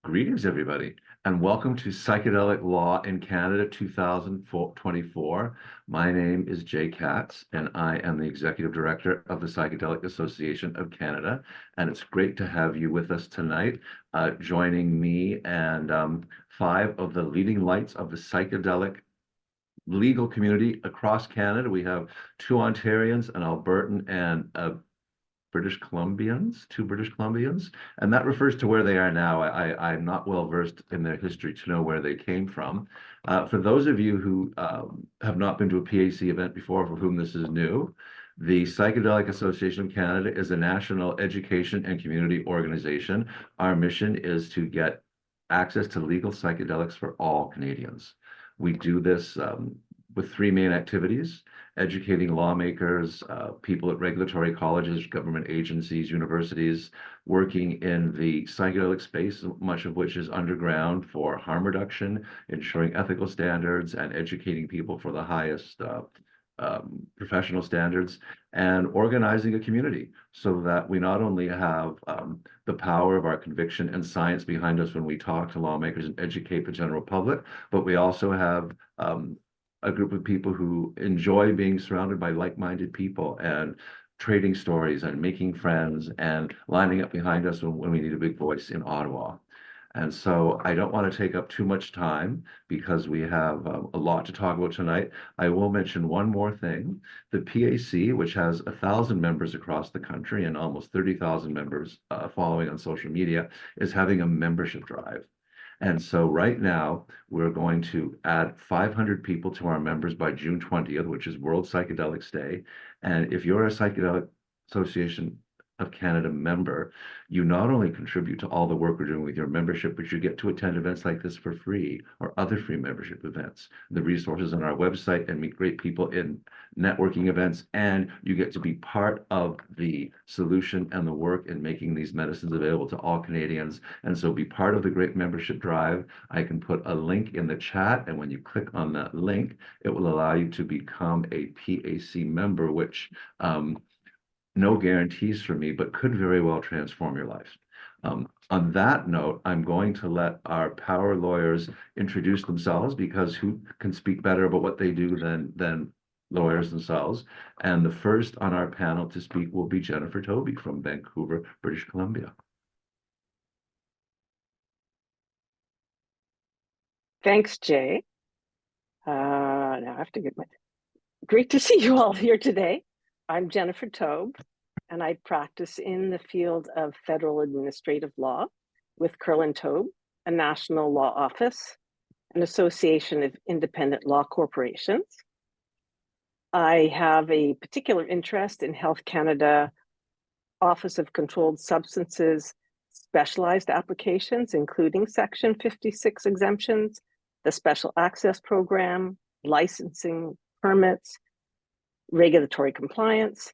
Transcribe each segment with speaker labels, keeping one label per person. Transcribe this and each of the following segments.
Speaker 1: Greetings, everybody, and welcome to Psychedelic Law in Canada 2024. My name is Jay Katz, and I am the Executive Director of the Psychedelic Association of Canada. And it's great to have you with us tonight, joining me and five of the leading lights of the psychedelic legal community across Canada. We have two Ontarians, an Albertan, and a two British Columbians, and that refers to where they are now. I'm not well versed in their history to know where they came from. For those of you who have not been to a PAC event before, for whom this is new, the Psychedelic Association of Canada is a national education and community organization. Our mission is to get access to legal psychedelics for all Canadians. We do this with three main activities: educating lawmakers, people at regulatory colleges, government agencies, universities, working in the psychedelic space, much of which is underground, for harm reduction, ensuring ethical standards, and educating people for the highest professional standards, and organizing a community so that we not only have the power of our conviction and science behind us when we talk to lawmakers and educate the general public, but we also have a group of people who enjoy being surrounded by like-minded people and trading stories and making friends and lining up behind us when we need a big voice in Ottawa. And so I don't want to take up too much time because we have a lot to talk about tonight. I will mention one more thing. The PAC, which has 1,000 members across the country and almost 30,000 members following on social media, is having a membership drive. And so right now, we're going to add 500 people to our members by June 20th, which is World Psychedelics Day. And if you're a Psychedelic Association of Canada member, you not only contribute to all the work we're doing with your membership, but you get to attend events like this for free or other free membership events. The resources on our website, and meet great people in networking events, and you get to be part of the solution and the work in making these medicines available to all Canadians. And so be part of the great membership drive. I can put a link in the chat, and when you click on that link, it will allow you to become a PAC member, which no guarantees for me, but could very well transform your life. On that note, I'm going to let our power lawyers introduce themselves, because who can speak better about what they do than lawyers themselves? And the first on our panel to speak will be Jennifer Toby from Vancouver, British Columbia.
Speaker 2: Thanks, Jay. Now I have to get my... Great to see you all here today. I'm Jennifer Tobe, and I practice in the field of federal administrative law with Curlin Tobe, a national law office, an association of independent law corporations. I have a particular interest in Health Canada Office of Controlled Substances specialized applications, including Section 56 exemptions, the Special Access Program, licensing, permits, regulatory compliance,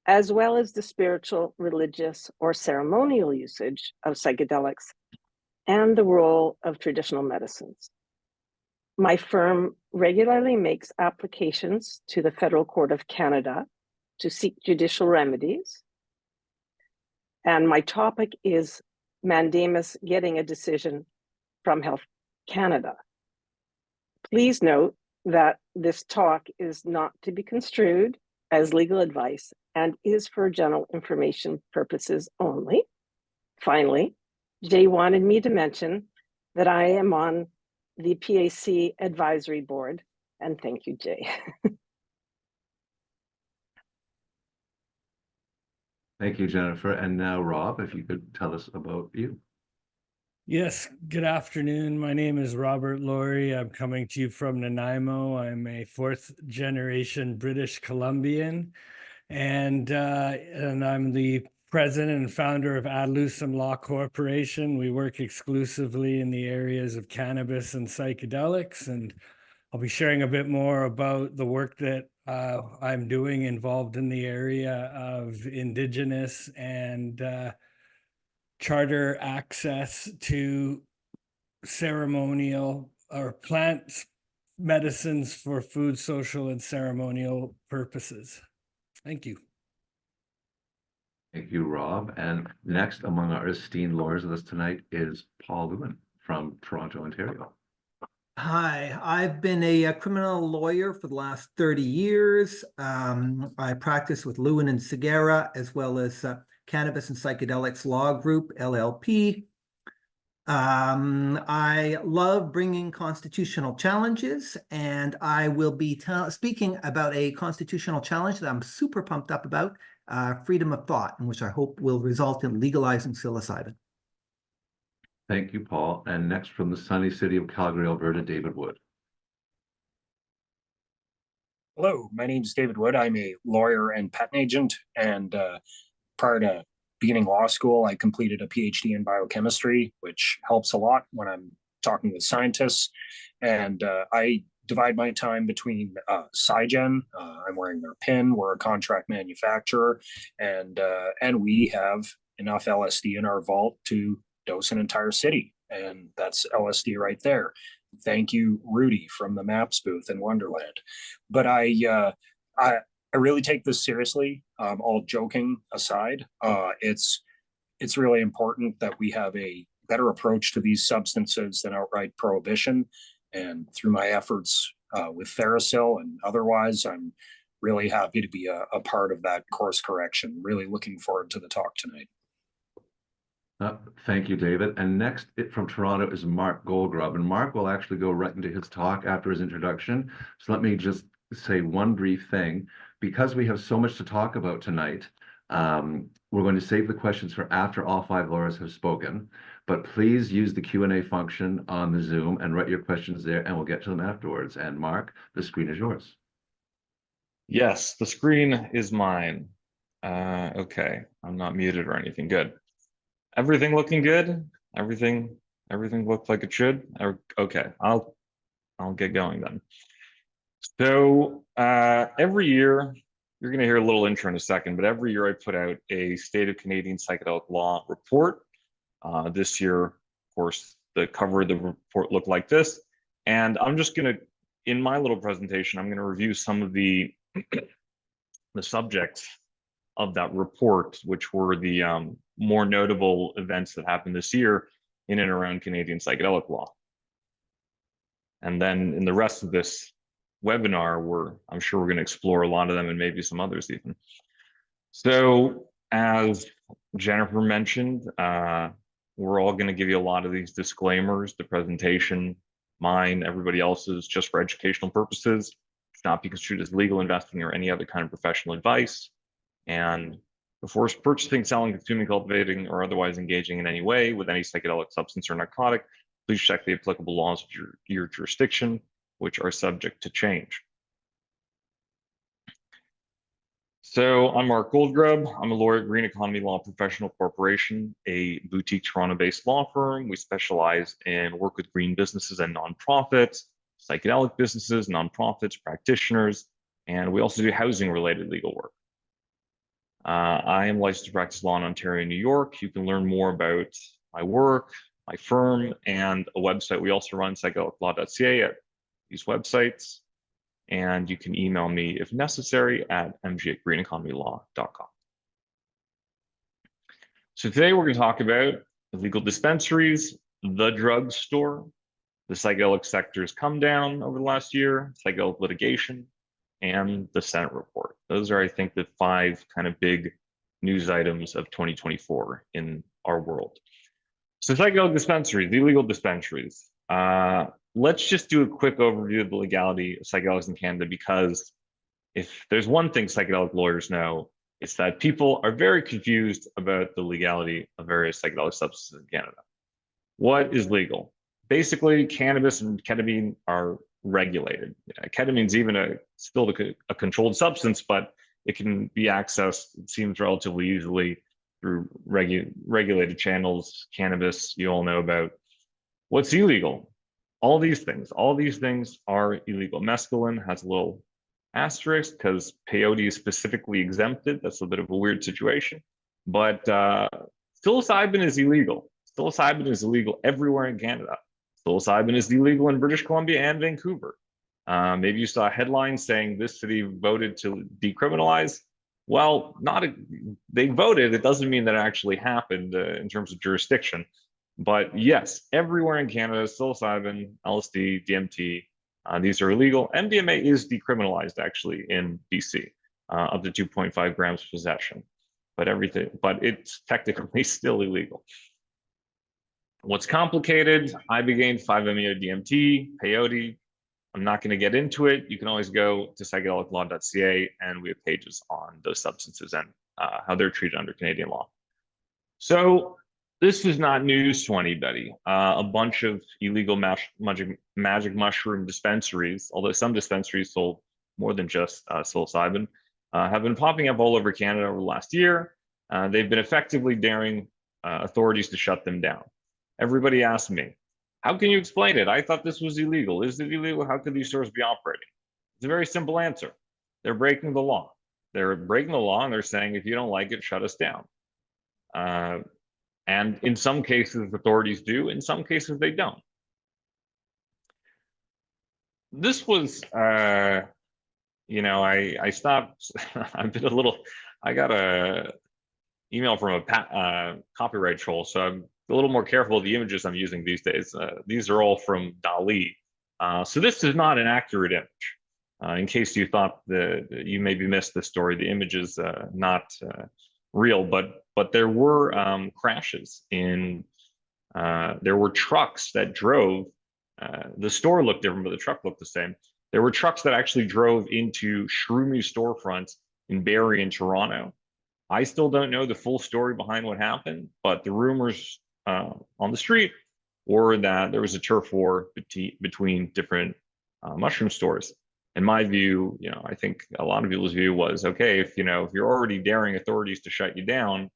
Speaker 2: as well as the spiritual, religious, or ceremonial usage of psychedelics and the role of traditional medicines. My firm regularly makes applications to the Federal Court of Canada to seek judicial remedies. And my topic is mandamus, getting a decision from Health Canada. Please note that this talk is not to be construed as legal advice and is for general information purposes only. Finally, Jay wanted me to mention that I am on the PAC advisory board, and thank you, Jay.
Speaker 1: Thank you, Jennifer. And now, Rob, if you could tell us about you.
Speaker 3: Yes, good afternoon. My name is Robert Laurie. I'm coming to you from Nanaimo. I'm a fourth-generation British Columbian, and I'm the president and founder of LUCEM LAW CORPORATION. We work exclusively in the areas of cannabis and psychedelics, and I'll be sharing a bit more about the work that I'm doing involved in the area of Indigenous and charter access to ceremonial or plant medicines for food, social, and ceremonial purposes. Thank you.
Speaker 1: Thank you, Rob. And next among our esteemed lawyers with us tonight is Paul Lewin from Toronto, Ontario.
Speaker 4: Hi, I've been a criminal lawyer for the last 30 years. I practice with Lewin and Segura, as well as Cannabis and Psychedelics Law Group, LLP. I love bringing constitutional challenges, and I will be speaking about a constitutional challenge that I'm super pumped up about, freedom of thought, and which I hope will result in legalizing psilocybin.
Speaker 1: Thank you, Paul. And next from the sunny city of Calgary, Alberta, David Wood.
Speaker 5: Hello, my name is David Wood. I'm a lawyer and patent agent, and prior to beginning law school, I completed a PhD in biochemistry, which helps a lot when I'm talking with scientists. And I divide my time between Scigen. I'm wearing their pin. We're a contract manufacturer, and we have enough LSD in our vault to dose an entire city, and that's LSD right there. Thank you, Rudy from the Maps booth in Wonderland. But I really take this seriously. All joking aside, it's really important that we have a better approach to these substances than outright prohibition. And through my efforts with Therasil and otherwise, I'm really happy to be a part of that course correction. Really looking forward to the talk tonight.
Speaker 1: Thank you, David. And next from Toronto is Mark Goldgrub. And Mark will actually go right into his talk after his introduction. So let me just say one brief thing. Because we have so much to talk about tonight, we're going to save the questions for after all five lawyers have spoken. But please use the Q&A function on the Zoom and write your questions there, and we'll get to them afterwards. And Mark, the screen is yours.
Speaker 6: Yes, the screen is mine. Okay, I'm not muted or anything. Good. Everything looking good? Everything looked like it should? Okay, I'll get going then. So every year, you're going to hear a little intro in a second, but every year I put out a State of Canadian Psychedelic Law report. This year, of course, the cover of the report looked like this. And I'm just going to, in my little presentation, I'm going to review some of the subjects of that report, which were the more notable events that happened this year in and around Canadian psychedelic law. And then in the rest of this webinar, I'm sure we're going to explore a lot of them and maybe some others even. So as Jennifer mentioned, we're all going to give you a lot of these disclaimers. The presentation, mine, everybody else's, just for educational purposes. It's not be construed as legal, investing, or any other kind of professional advice. And before purchasing, selling, consuming, cultivating, or otherwise engaging in any way with any psychedelic substance or narcotic, please check the applicable laws of your jurisdiction, which are subject to change. So I'm Mark Goldgrub. I'm a lawyer at Green Economy Law Professional Corporation, a boutique Toronto-based law firm. We specialize in work with green businesses and nonprofits, psychedelic businesses, nonprofits, practitioners, and we also do housing-related legal work. I am licensed to practice law in Ontario and New York. You can learn more about my work, my firm, and a website we also run, psychedeliclaw.ca, at these websites. And you can email me if necessary at mg@greeneconomylaw.com. So today we're going to talk about illegal dispensaries, the drugstore, the psychedelic sector's come down over the last year, psychedelic litigation, and the Senate report. Those are, I think, the 5 kind of big news items of 2024 in our world. So psychedelic dispensaries, the illegal dispensaries. Let's just do a quick overview of the legality of psychedelics in Canada, because if there's one thing psychedelic lawyers know, it's that people are very confused about the legality of various psychedelic substances in Canada. What is legal? Basically, cannabis and ketamine are regulated. Ketamine's even still a controlled substance, but it can be accessed, it seems, relatively easily through regulated channels. Cannabis, you all know about. What's illegal? All these things are illegal. Mescaline has a little asterisk because peyote is specifically exempted. That's a bit of a weird situation. But psilocybin is illegal. Psilocybin is illegal everywhere in Canada. Psilocybin is illegal in British Columbia and Vancouver. Maybe you saw a headline saying this city voted to decriminalize. Well, they voted. It doesn't mean that it actually happened in terms of jurisdiction. But yes, everywhere in Canada, psilocybin, LSD, DMT, these are illegal. MDMA is decriminalized actually in BC, up to 2.5 grams possession. But it's technically still illegal. What's complicated? Ibogaine, 5-MeO DMT, peyote. I'm not going to get into it. You can always go to psychedeliclaw.ca, and we have pages on those substances and how they're treated under Canadian law. So this is not news to anybody. A bunch of illegal magic mushroom dispensaries, although some dispensaries sold more than just psilocybin, have been popping up all over Canada over the last year. They've been effectively daring authorities to shut them down. Everybody asks me, how can you explain it? I thought this was illegal. Is it illegal? How could these stores be operating? It's a very simple answer. They're breaking the law. They're breaking the law, and they're saying, if you don't like it, shut us down. And in some cases, authorities do. In some cases, they don't. This was, you know, I stopped. I've been I got a email from a copyright troll, so I'm a little more careful of the images I'm using these days. These are all from DALL-E. So this is not an accurate image. In case you thought that you maybe missed the story, the image is not real, but there were crashes in, there were trucks that drove, the store looked different, but the truck looked the same. There were trucks that actually drove into Shroomy storefronts in Barrie and Toronto. I still don't know the full story behind what happened, but the rumors on the street were that there was a turf war between different mushroom stores. In my view, you know, I think a lot of people's view was, okay, if you're already daring authorities to shut you down,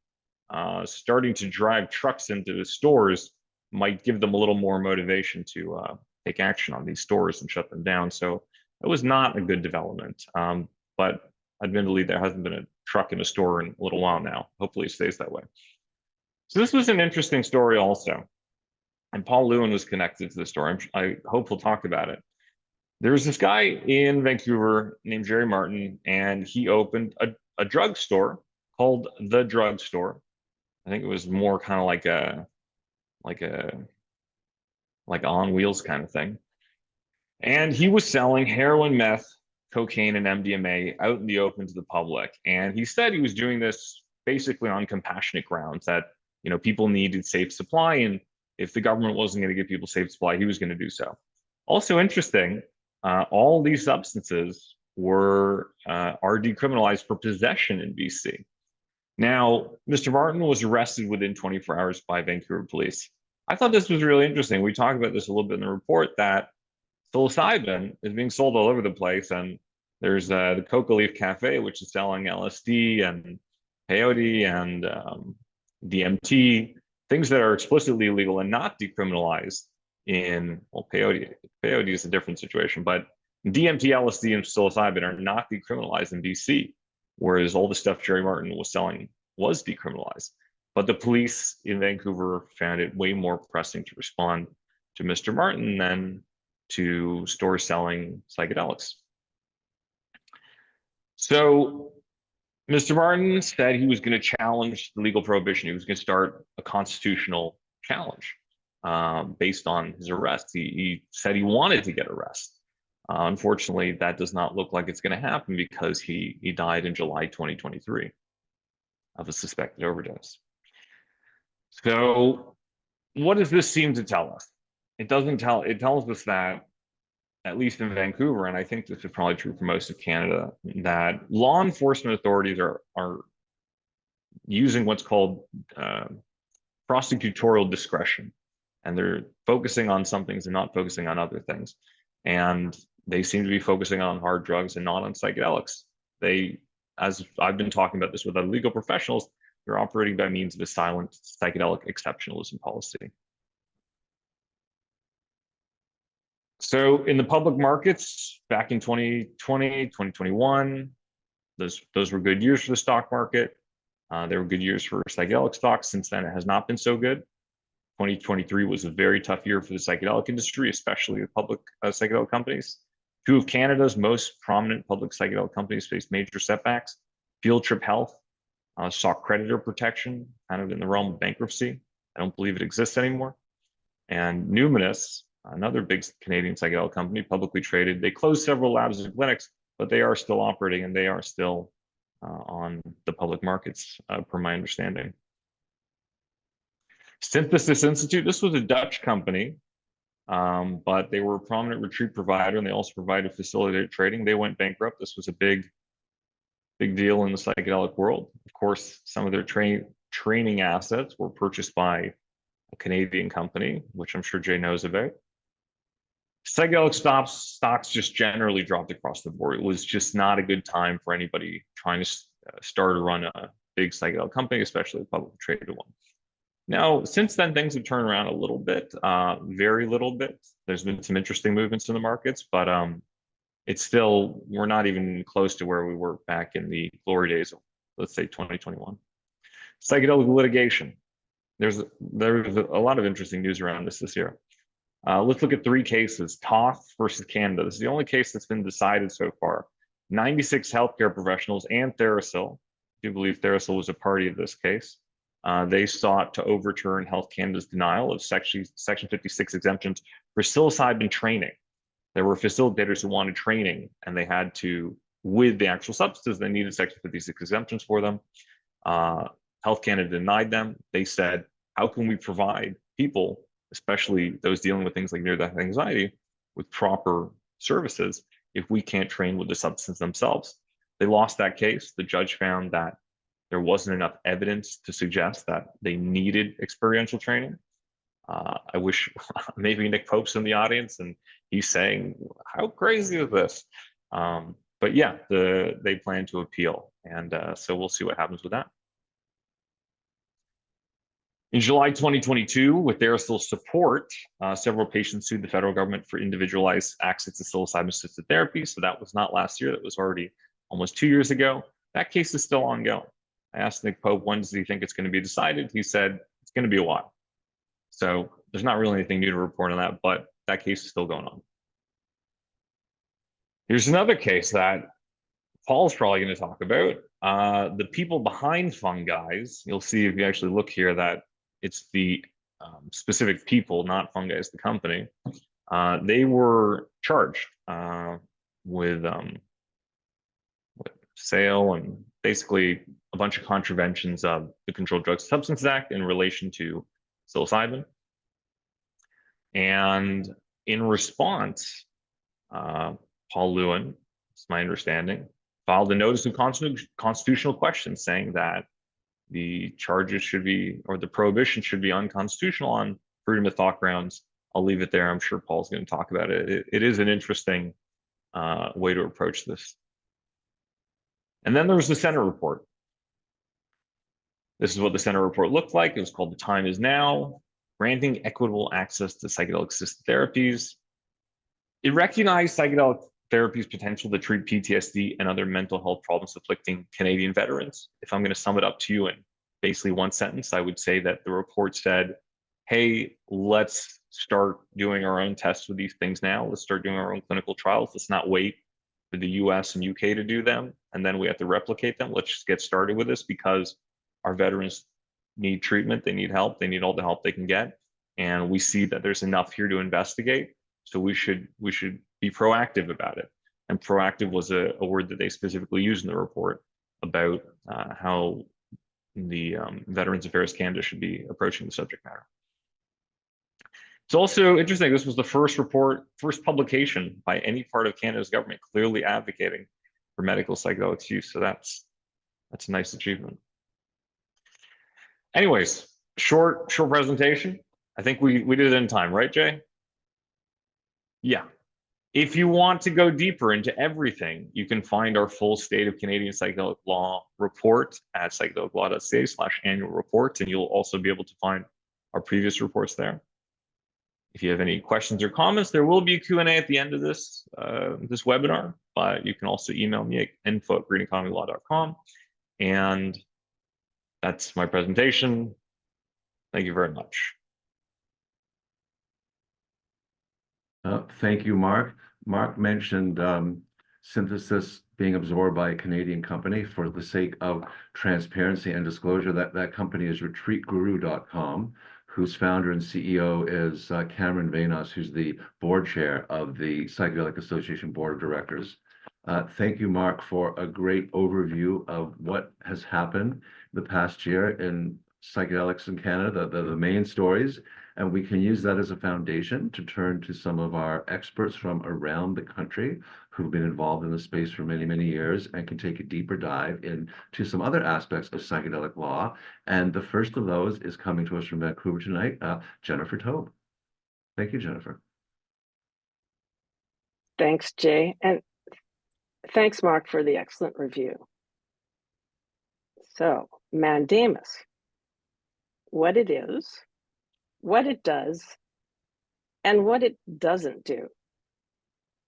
Speaker 6: starting to drive trucks into the stores might give them a little more motivation to take action on these stores and shut them down. So it was not a good development. But admittedly, there hasn't been a truck in a store in a little while now. Hopefully it stays that way. So this was an interesting story also. And Paul Lewin was connected to the story. I hope we'll talk about it. There was this guy in Vancouver named Jerry Martin, and he opened a drugstore called The Drugstore. I think it was more kind of like on wheels kind of thing. And he was selling heroin, meth, cocaine, and MDMA out in the open to the public. And he said he was doing this basically on compassionate grounds, that people needed safe supply, and if the government wasn't going to give people safe supply, he was going to do so. Also interesting, all these substances are decriminalized for possession in BC. Now, Mr. Martin was arrested within 24 hours by Vancouver police. I thought this was really interesting. We talked about this a little bit in the report, that psilocybin is being sold all over the place, and there's the Coca Leaf Cafe, which is selling LSD and peyote and DMT, things that are explicitly illegal and not decriminalized in, well, peyote is a different situation, but DMT, LSD, and psilocybin are not decriminalized in BC, whereas all the stuff Jerry Martin was selling was decriminalized. But the police in Vancouver found it way more pressing to respond to Mr. Martin than to stores selling psychedelics. So Mr. Martin said he was going to challenge the legal prohibition. He was going to start a constitutional challenge based on his arrest. He said he wanted to get arrested. Unfortunately, that does not look like it's going to happen, because he died in July 2023 of a suspected overdose. So what does this seem to tell us? It tells us that, at least in Vancouver, and I think this is probably true for most of Canada, that law enforcement authorities are using what's called prosecutorial discretion, and they're focusing on some things and not focusing on other things. And they seem to be focusing on hard drugs and not on psychedelics. As I've been talking about this with other legal professionals, they're operating by means of a silent psychedelic exceptionalism policy. So in the public markets back in 2020, 2021, those were good years for the stock market. They were good years for psychedelic stocks. Since then, it has not been so good. 2023 was a very tough year for the psychedelic industry, especially the public psychedelic companies. Two of Canada's most prominent public psychedelic companies faced major setbacks. Field Trip Health sought creditor protection, kind of in the realm of bankruptcy. I don't believe it exists anymore. And Numinous, another big Canadian psychedelic company, publicly traded, they closed several labs and clinics, but they are still operating and they are still on the public markets, per my understanding. Synthesis Institute, this was a Dutch company, but they were a prominent retreat provider and they also provided facilitated trading. They went bankrupt. This was a big deal in the psychedelic world. Of course, some of their training assets were purchased by a Canadian company, which I'm sure Jay knows about. Psychedelic stocks just generally dropped across the board. It was just not a good time for anybody trying to start or run a big psychedelic company, especially a publicly traded one. Now, since then, things have turned around a little bit, very little bit. There's been some interesting movements in the markets, but it's still, we're not even close to where we were back in the glory days of, let's say, 2021. Psychedelic litigation. There's a lot of interesting news around this year. Let's look at 3 cases. Toth versus Canada. This is the only case that's been decided so far. 96 healthcare professionals and Therasil, I do believe Therasil was a party of this case. They sought to overturn Health Canada's denial of Section 56 exemptions for psilocybin training. There were facilitators who wanted training and they had to, with the actual substances, they needed Section 56 exemptions for them. Health Canada denied them. They said, how can we provide people, especially those dealing with things like near-death anxiety, with proper services if we can't train with the substance themselves? They lost that case. The judge found that there wasn't enough evidence to suggest that they needed experiential training. I wish maybe Nick Pope's in the audience and he's saying, how crazy is this? But yeah, they plan to appeal. And so we'll see what happens with that. In July 2022, with Therasil's support, several patients sued the federal government for individualized access to psilocybin-assisted therapy. So that was not last year. That was already almost 2 years ago. That case is still ongoing. I asked Nick Pope, when does he think it's going to be decided? He said, it's going to be a while. So there's not really anything new to report on that, but that case is still going on. Here's another case that Paul's probably going to talk about. The people behind fungi. You'll see if you actually look here that it's the specific people, not fungi as the company. They were charged with sale and basically a bunch of contraventions of the Controlled Drugs and Substances Act in relation to psilocybin. And in response, Paul Lewin, it's my understanding, filed a notice of constitutional question saying that the charges should be, or the prohibition should be unconstitutional on freedom of thought grounds. I'll leave it there. I'm sure Paul's going to talk about it. It is an interesting way to approach this. And then there was the Senate report. This is what the Senate report looked like. It was called The Time Is Now, Granting Equitable Access to Psychedelic Assisted Therapies. It recognized psychedelic therapy's potential to treat PTSD and other mental health problems afflicting Canadian veterans. If I'm going to sum it up to you in basically one sentence, I would say that the report said, hey, let's start doing our own tests with these things now. Let's start doing our own clinical trials. Let's not wait for the US and UK to do them, and then we have to replicate them. Let's just get started with this because our veterans need treatment, they need help, they need all the help they can get. And we see that there's enough here to investigate. So we should be proactive about it. And proactive was a word that they specifically used in the report about how the Veterans Affairs Canada should be approaching the subject matter. It's also interesting, this was the first publication by any part of Canada's government clearly advocating for medical psychedelics use. So that's a nice achievement. Anyways, short presentation. I think we did it in time, right, Jay? Yeah. If you want to go deeper into everything, you can find our full State of Canadian Psychedelic Law report at psychedeliclaw.ca/annual report, and you'll also be able to find our previous reports there. If you have any questions or comments, there will be a Q&A at the end of this webinar, but you can also email me at info@greeneconomylaw.com. And that's my presentation. Thank you very much.
Speaker 1: Thank you, Mark. Mark mentioned Synthesis being absorbed by a Canadian company. For the sake of transparency and disclosure, that company is retreatguru.com, whose founder and CEO is Cameron Vainos, who's the board chair of the Psychedelic Association Board of Directors. Thank you, Mark, for a great overview of what has happened the past year in psychedelics in Canada, the main stories, and we can use that as a foundation to turn to some of our experts from around the country who've been involved in the space for many, many years and can take a deeper dive into some other aspects of psychedelic law. And the first of those is coming to us from Vancouver tonight, Jennifer Tobe. Thank you, Jennifer.
Speaker 2: Thanks, Jay. And thanks, Mark, for the excellent review. So, mandamus, what it is, what it does, and what it doesn't do.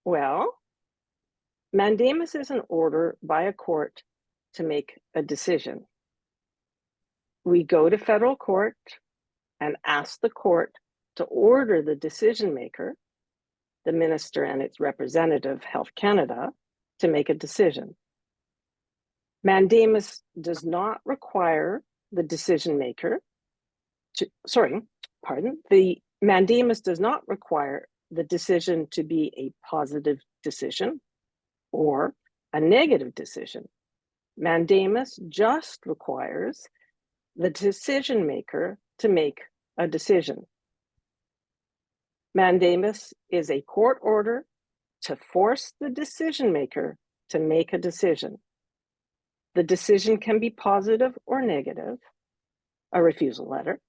Speaker 2: Well, mandamus is an order by a court to make a decision. We go to federal court and ask the court to order the decision maker, the minister and its representative, Health Canada, to make a decision. Mandamus does not require the decision maker to, the mandamus does not require the decision to be a positive decision or a negative decision. Mandamus just requires the decision maker to make a decision. Mandamus is a court order to force the decision maker to make a decision. The decision can be positive or negative, a refusal letter,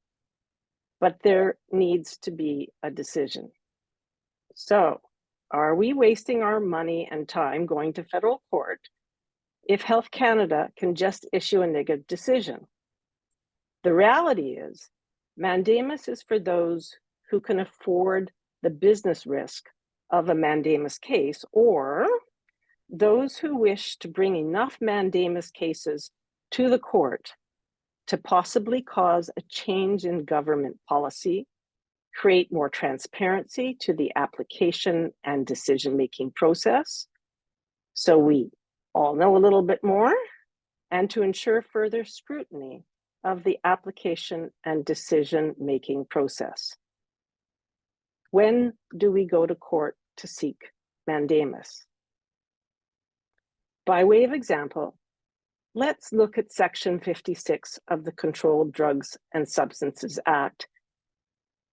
Speaker 2: but there needs to be a decision. So, are we wasting our money and time going to federal court if Health Canada can just issue a negative decision? The reality is, mandamus is for those who can afford the business risk of a mandamus case, or those who wish to bring enough mandamus cases to the court to possibly cause a change in government policy, create more transparency to the application and decision-making process, so we all know a little bit more, and to ensure further scrutiny of the application and decision-making process. When do we go to court to seek mandamus? By way of example, let's look at Section 56 of the Controlled Drugs and Substances Act,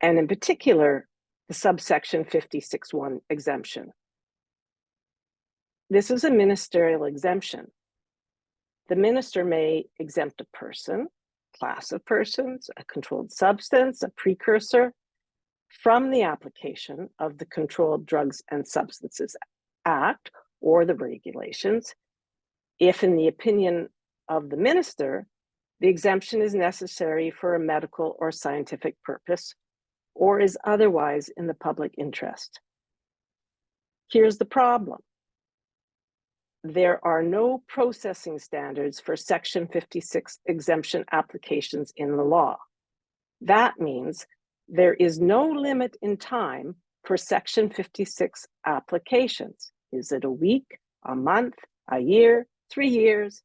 Speaker 2: and in particular, the subsection 56(1) exemption. This is a ministerial exemption. The minister may exempt a person, class of persons, a controlled substance, a precursor, from the application of the Controlled Drugs and Substances Act or the regulations, if in the opinion of the minister, the exemption is necessary for a medical or scientific purpose or is otherwise in the public interest. Here's the problem. There are no processing standards for Section 56 exemption applications in the law. That means there is no limit in time for Section 56 applications. Is it a week, a month, a year, 3 years?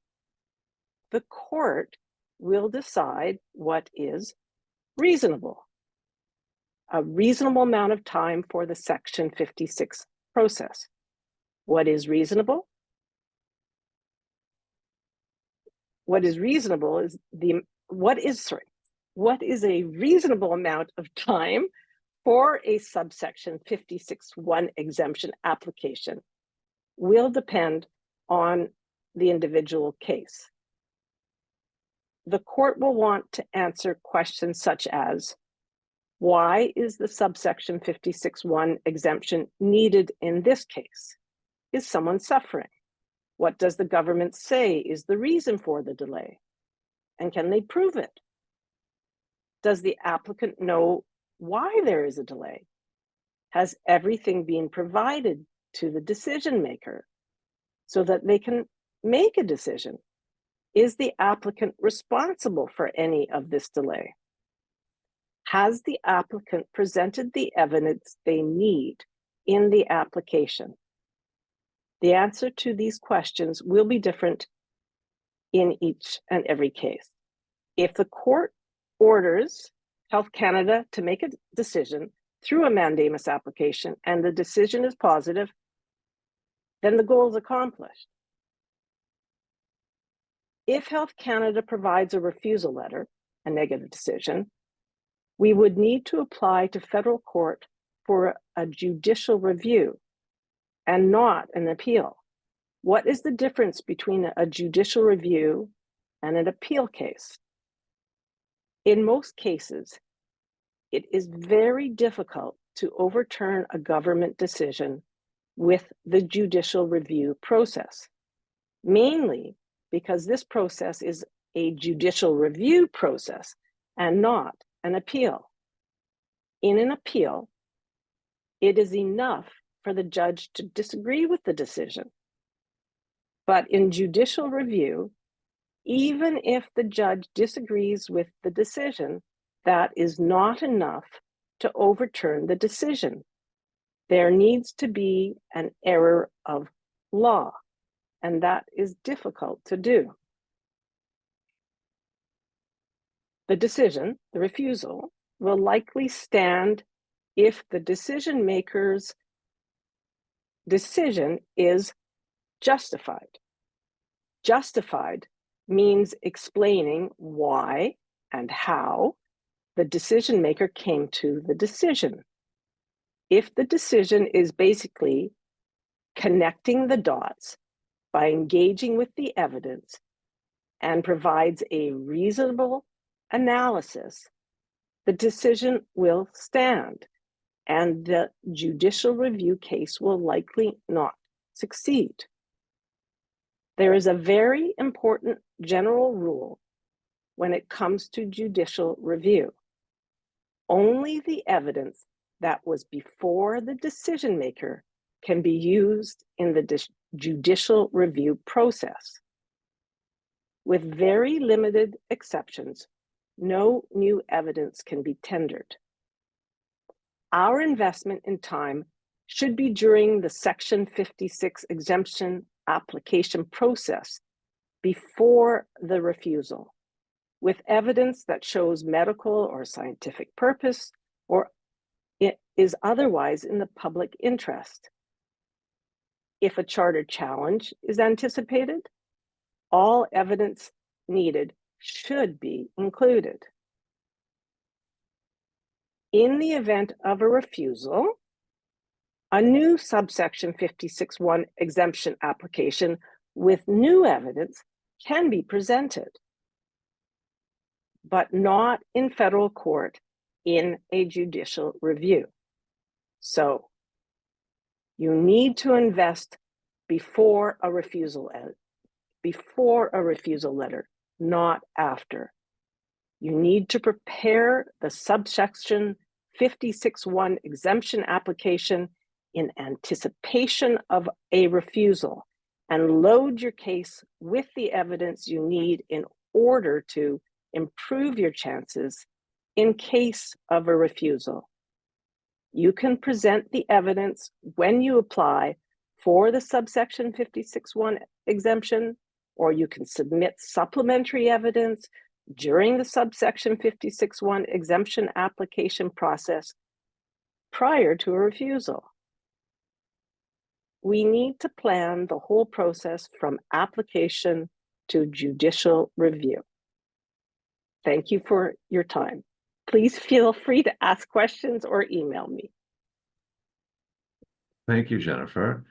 Speaker 2: The court will decide what is reasonable. A reasonable amount of time for the Section 56 process. What is reasonable? What is reasonable is what is a reasonable amount of time for a subsection 56(1) exemption application will depend on the individual case. The court will want to answer questions such as, why is the subsection 56(1) exemption needed in this case? Is someone suffering? What does the government say is the reason for the delay? And can they prove it? Does the applicant know why there is a delay? Has everything been provided to the decision maker so that they can make a decision? Is the applicant responsible for any of this delay? Has the applicant presented the evidence they need in the application? The answer to these questions will be different in each and every case. If the court orders Health Canada to make a decision through a mandamus application and the decision is positive, then the goal is accomplished. If Health Canada provides a refusal letter, a negative decision, we would need to apply to federal court for a judicial review and not an appeal. What is the difference between a judicial review and an appeal case? In most cases, it is very difficult to overturn a government decision with the judicial review process, mainly because this process is a judicial review process and not an appeal. In an appeal, it is enough for the judge to disagree with the decision. But in judicial review, even if the judge disagrees with the decision, that is not enough to overturn the decision. There needs to be an error of law, and that is difficult to do. The decision, the refusal, will likely stand if the decision maker's decision is justified. Justified means explaining why and how the decision maker came to the decision. If the decision is basically connecting the dots by engaging with the evidence and provides a reasonable analysis, the decision will stand and the judicial review case will likely not succeed. There is a very important general rule when it comes to judicial review. Only the evidence that was before the decision maker can be used in the judicial review process. With very limited exceptions, no new evidence can be tendered. Our investment in time should be during the Section 56 exemption application process before the refusal, with evidence that shows medical or scientific purpose or it is otherwise in the public interest. If a charter challenge is anticipated, all evidence needed should be included. In the event of a refusal, a new subsection 56(1) exemption application with new evidence can be presented, but not in federal court in a judicial review. So you need to invest before a refusal letter, not after. You need to prepare the subsection 56(1) exemption application in anticipation of a refusal and load your case with the evidence you need in order to improve your chances in case of a refusal. You can present the evidence when you apply for the subsection 56(1) exemption, or you can submit supplementary evidence during the subsection 56(1) exemption application process prior to a refusal. We need to plan the whole process from application to judicial review. Thank you for your time. Please feel free to ask questions or email me.
Speaker 1: Thank you, Jennifer.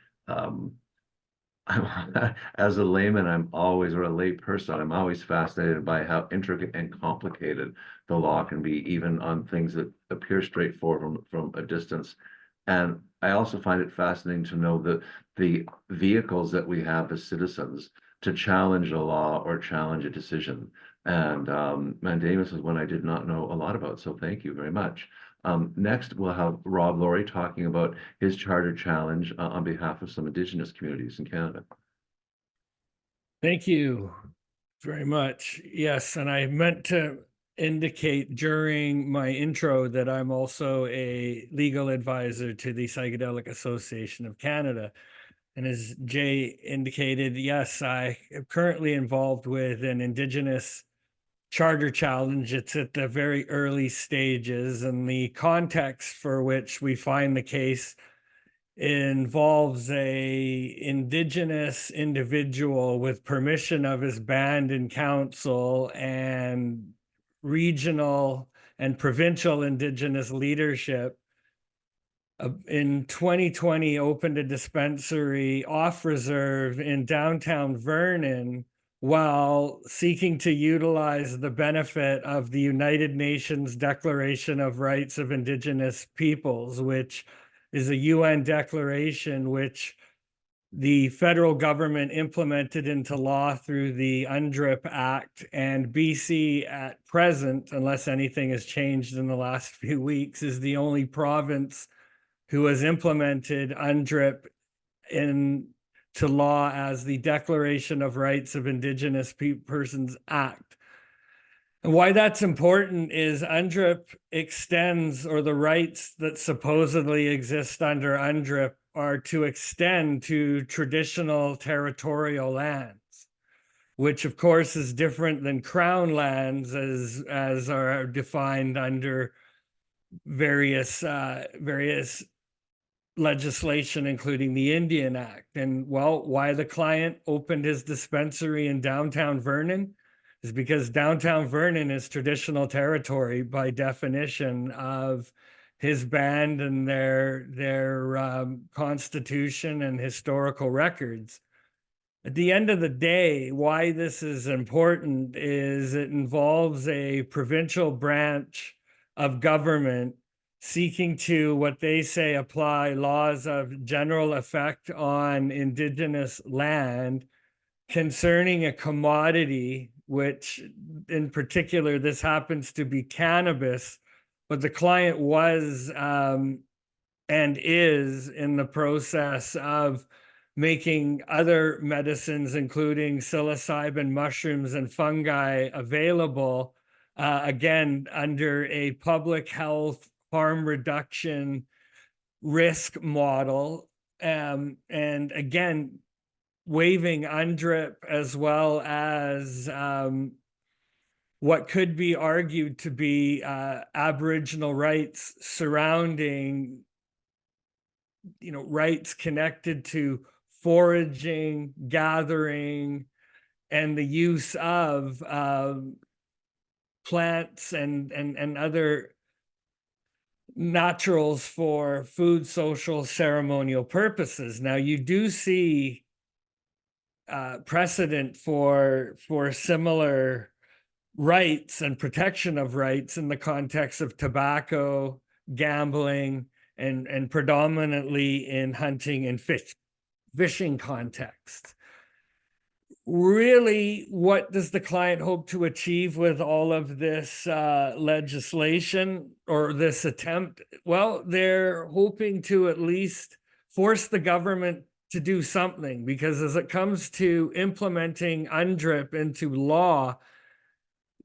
Speaker 1: As a layman, or a lay person, I'm always fascinated by how intricate and complicated the law can be, even on things that appear straightforward from a distance. And I also find it fascinating to know the vehicles that we have as citizens to challenge a law or challenge a decision. And mandamus is one I did not know a lot about, so thank you very much. Next, we'll have Rob Laurie talking about his charter challenge on behalf of some Indigenous communities in Canada.
Speaker 3: Thank you very much. Yes, and I meant to indicate during my intro that I'm also a legal advisor to the Psychedelic Association of Canada. And as Jay indicated, yes, I am currently involved with an Indigenous charter challenge. It's at the very early stages, and the context for which we find the case involves a Indigenous individual with permission of his band and council and regional and provincial Indigenous leadership in 2020 opened a dispensary off reserve in downtown Vernon while seeking to utilize the benefit of the United Nations Declaration of Rights of Indigenous Peoples, which is a UN declaration which the federal government implemented into law through the UNDRIP Act, and BC at present, unless anything has changed in the last few weeks, is the only province who has implemented UNDRIP into law as the Declaration of Rights of Indigenous Persons Act. And why that's important is UNDRIP extends, or the rights that supposedly exist under UNDRIP are to extend to traditional territorial lands, which of course is different than crown lands as are defined under various legislation, including the Indian Act. And well, why the client opened his dispensary in downtown Vernon is because downtown Vernon is traditional territory by definition of his band and their constitution and historical records. At the end of the day, why this is important is it involves a provincial branch of government seeking to, what they say, apply laws of general effect on Indigenous land concerning a commodity, which in particular, this happens to be cannabis, but the client was and is in the process of making other medicines, including psilocybin, mushrooms, and fungi available, again, under a public health harm reduction risk model. And again, waiving UNDRIP as well as what could be argued to be Aboriginal rights surrounding, rights connected to foraging, gathering, and the use of plants and other naturals for food, social, ceremonial purposes. Now, you do see precedent for similar rights and protection of rights in the context of tobacco, gambling, and predominantly in hunting and fishing context. Really, what does the client hope to achieve with all of this legislation or this attempt? Well, they're hoping to at least force the government to do something, because as it comes to implementing UNDRIP into law,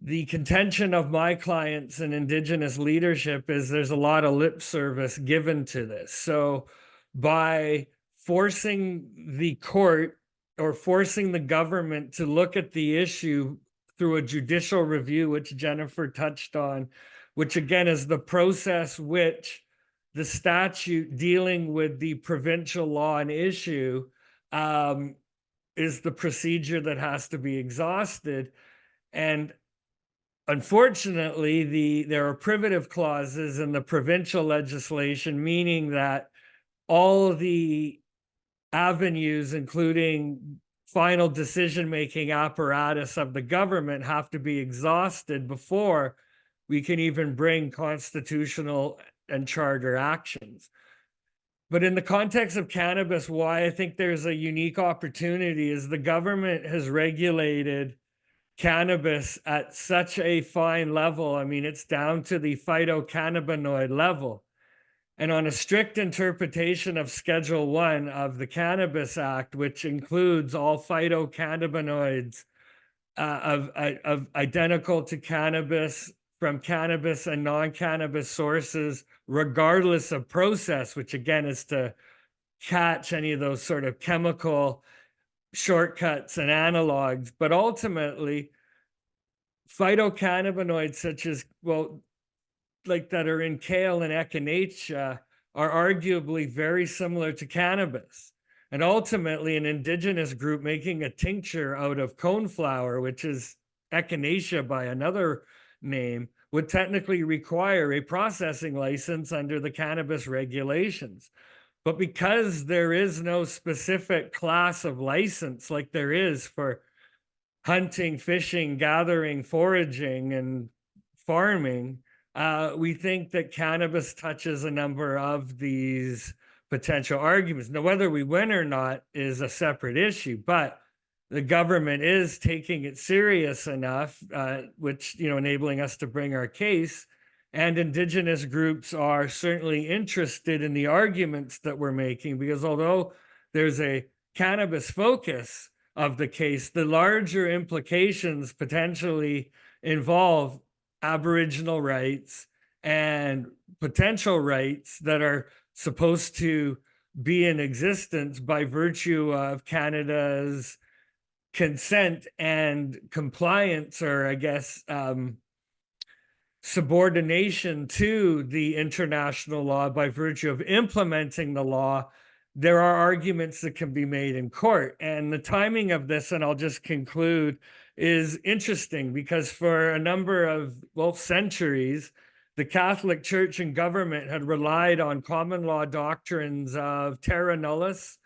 Speaker 3: the contention of my clients and Indigenous leadership is there's a lot of lip service given to this. So by forcing the court or forcing the government to look at the issue through a judicial review, which Jennifer touched on, which again is the process which the statute dealing with the provincial law and issue is the procedure that has to be exhausted. And unfortunately, there are privative clauses in the provincial legislation, meaning that all the avenues, including final decision-making apparatus of the government, have to be exhausted before we can even bring constitutional and charter actions. But in the context of cannabis, why I think there's a unique opportunity is the government has regulated cannabis at such a fine level. I mean, it's down to the phytocannabinoid level. And on a strict interpretation of Schedule 1 of the Cannabis Act, which includes all phytocannabinoids of identical to cannabis from cannabis and non-cannabis sources, regardless of process, which again is to catch any of those sort of chemical shortcuts and analogs, but ultimately phytocannabinoids such as, well, like that are in kale and echinacea are arguably very similar to cannabis. And ultimately an indigenous group making a tincture out of coneflower, which is echinacea by another name, would technically require a processing license under the cannabis regulations. But because there is no specific class of license like there is for hunting, fishing, gathering, foraging, and farming, we think that cannabis touches a number of these potential arguments. Now, whether we win or not is a separate issue, but the government is taking it serious enough, which, enabling us to bring our case. And indigenous groups are certainly interested in the arguments that we're making, because although there's a cannabis focus of the case, the larger implications potentially involve Aboriginal rights and potential rights that are supposed to be in existence by virtue of Canada's consent and compliance, or I guess subordination to the international law by virtue of implementing the law. There are arguments that can be made in court. And the timing of this, and I'll just conclude, is interesting because for a number of, centuries, the Catholic Church and government had relied on common law doctrines of terra nullius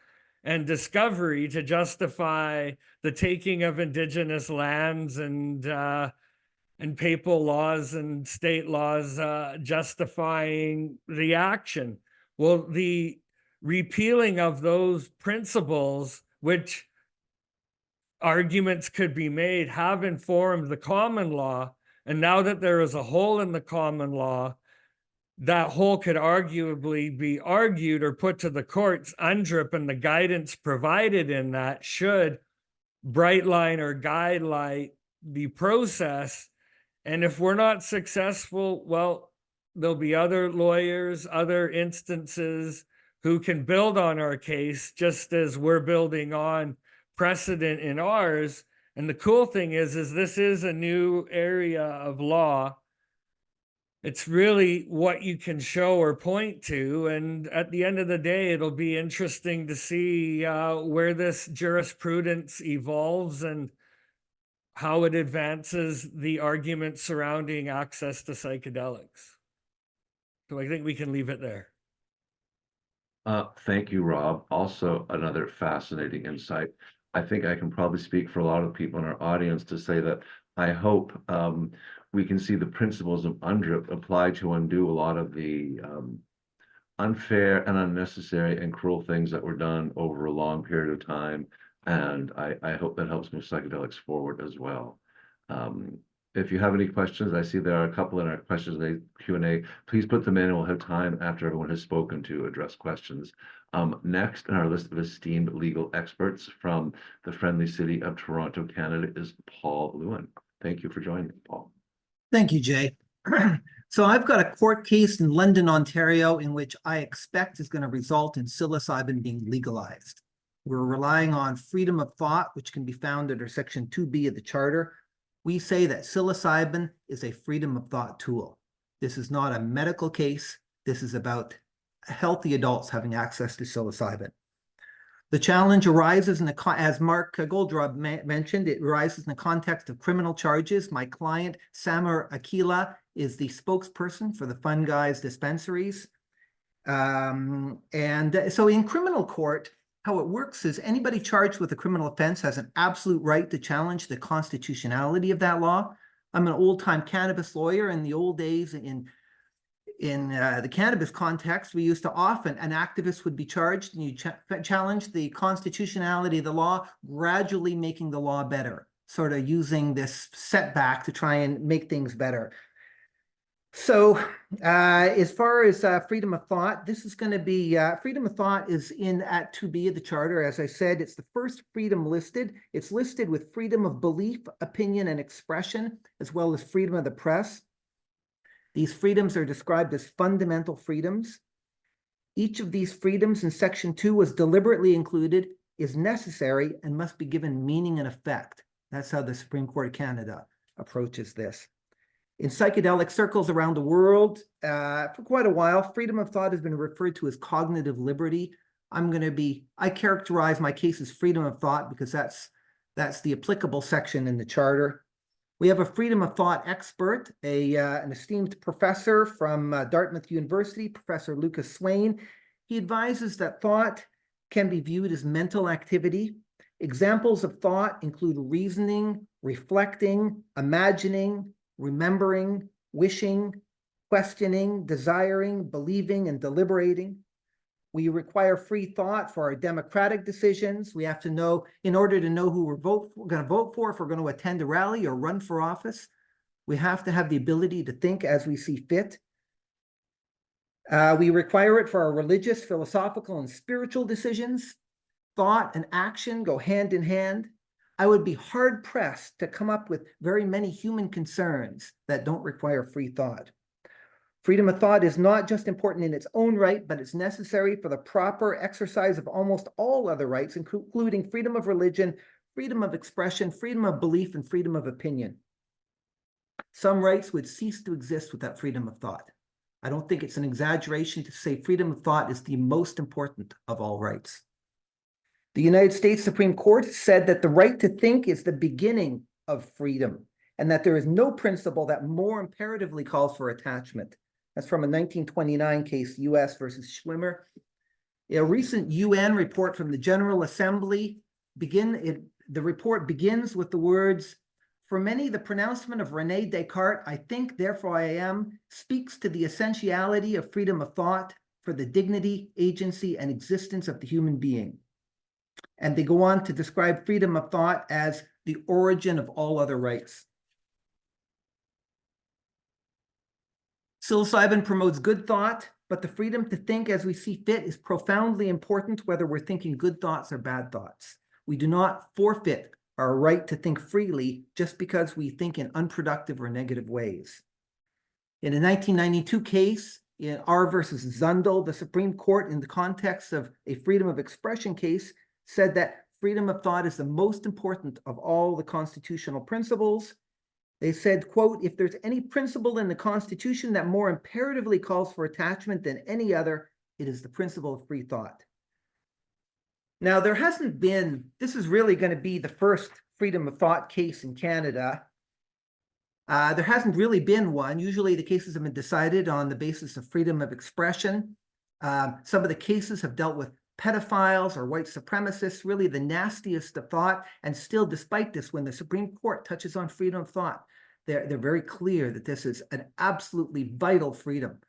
Speaker 3: and discovery to justify the taking of indigenous lands, and papal laws and state laws justifying the action. Well, the repealing of those principles, which arguments could be made, have informed the common law. And now that there is a hole in the common law, that hole could arguably be argued or put to the courts. UNDRIP and the guidance provided in that should bright line or guide light the process. And if we're not successful, well, there'll be other lawyers, other instances who can build on our case, just as we're building on precedent in ours. And the cool thing is this is a new area of law. It's really what you can show or point to. And at the end of the day, it'll be interesting to see where this jurisprudence evolves and how it advances the argument surrounding access to psychedelics. So I think we can leave it there.
Speaker 1: Thank you, Rob. Also, another fascinating insight. I think I can probably speak for a lot of people in our audience to say that I hope we can see the principles of UNDRIP apply to undo a lot of the unfair and unnecessary and cruel things that were done over a long period of time. And I hope that helps move psychedelics forward as well. If you have any questions, I see there are a couple in our questions Q&A. Please put them in and we'll have time after everyone has spoken to address questions. Next in our list of esteemed legal experts from the friendly city of Toronto, Canada, is Paul Lewin. Thank you for joining me, Paul.
Speaker 4: Thank you, Jay. So I've got a court case in London, Ontario, in which I expect is going to result in psilocybin being legalized. We're relying on freedom of thought, which can be found under Section 2B of the Charter. We say that psilocybin is a freedom of thought tool. This is not a medical case. This is about healthy adults having access to psilocybin. The challenge arises as Mark Goldrob mentioned, it arises in the context of criminal charges. My client, Samar Akila, is the spokesperson for the Fun Guys dispensaries. And so in criminal court, how it works is anybody charged with a criminal offense has an absolute right to challenge the constitutionality of that law. I'm an old-time cannabis lawyer. In the old days, in the cannabis context, we used to often, an activist would be charged and you challenge the constitutionality of the law, gradually making the law better, sort of using this setback to try and make things better. So as far as freedom of thought, this is going to be, freedom of thought is in at 2B of the Charter. As I said, it's the first freedom listed. It's listed with freedom of belief, opinion, and expression, as well as freedom of the press. These freedoms are described as fundamental freedoms. Each of these freedoms in Section 2 was deliberately included, is necessary, and must be given meaning and effect. That's how the Supreme Court of Canada approaches this. In psychedelic circles around the world, for quite a while, freedom of thought has been referred to as cognitive liberty. I characterize my case as freedom of thought because that's the applicable section in the charter. We have a freedom of thought expert, an esteemed professor from Dartmouth University, Professor Lucas Swain. He advises that thought can be viewed as mental activity. Examples of thought include reasoning, reflecting, imagining, remembering, wishing, questioning, desiring, believing, and deliberating. We require free thought for our democratic decisions. We have to know, in order to know who we're going to vote for, if we're going to attend a rally or run for office, we have to have the ability to think as we see fit. We require it for our religious, philosophical, and spiritual decisions. Thought and action go hand in hand. I would be hard-pressed to come up with very many human concerns that don't require free thought. Freedom of thought is not just important in its own right, but it's necessary for the proper exercise of almost all other rights, including freedom of religion, freedom of expression, freedom of belief, and freedom of opinion. Some rights would cease to exist without freedom of thought. I don't think it's an exaggeration to say freedom of thought is the most important of all rights. The United States Supreme Court said that the right to think is the beginning of freedom, and that there is no principle that more imperatively calls for attachment. That's from a 1929 case, U.S. versus Schwimmer. A recent UN report from the General Assembly, the report begins with the words, "For many, the pronouncement of René Descartes, 'I think, therefore I am,' speaks to the essentiality of freedom of thought for the dignity, agency, and existence of the human being." And they go on to describe freedom of thought as the origin of all other rights. Psilocybin promotes good thought, but the freedom to think as we see fit is profoundly important, whether we're thinking good thoughts or bad thoughts. We do not forfeit our right to think freely just because we think in unproductive or negative ways. In a 1992 case, in R versus Zundel, the Supreme Court, in the context of a freedom of expression case, said that freedom of thought is the most important of all the constitutional principles. They said, quote, "If there's any principle in the Constitution that more imperatively calls for attachment than any other, it is the principle of free thought." Now, there hasn't been, this is really going to be the first freedom of thought case in Canada. There hasn't really been one. Usually the cases have been decided on the basis of freedom of expression. Some of the cases have dealt with pedophiles or white supremacists, really the nastiest of thought. And still, despite this, when the Supreme Court touches on freedom of thought, they're very clear that this is an absolutely vital freedom.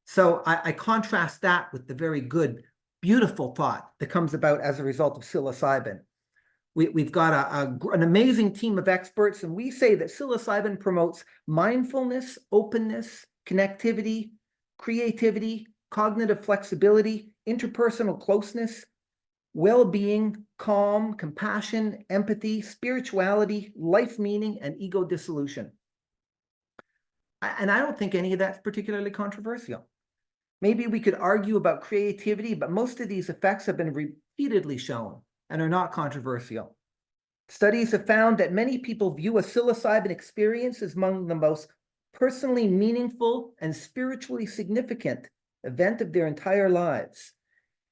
Speaker 4: So I contrast that with the very good, beautiful thought that comes about as a result of psilocybin. We've got an amazing team of experts, and we say that psilocybin promotes mindfulness, openness, connectivity, creativity, cognitive flexibility, interpersonal closeness, well-being, calm, compassion, empathy, spirituality, life meaning, and ego dissolution. And I don't think any of that's particularly controversial. Maybe we could argue about creativity, but most of these effects have been repeatedly shown and are not controversial. Studies have found that many people view a psilocybin experience as among the most personally meaningful and spiritually significant event of their entire lives.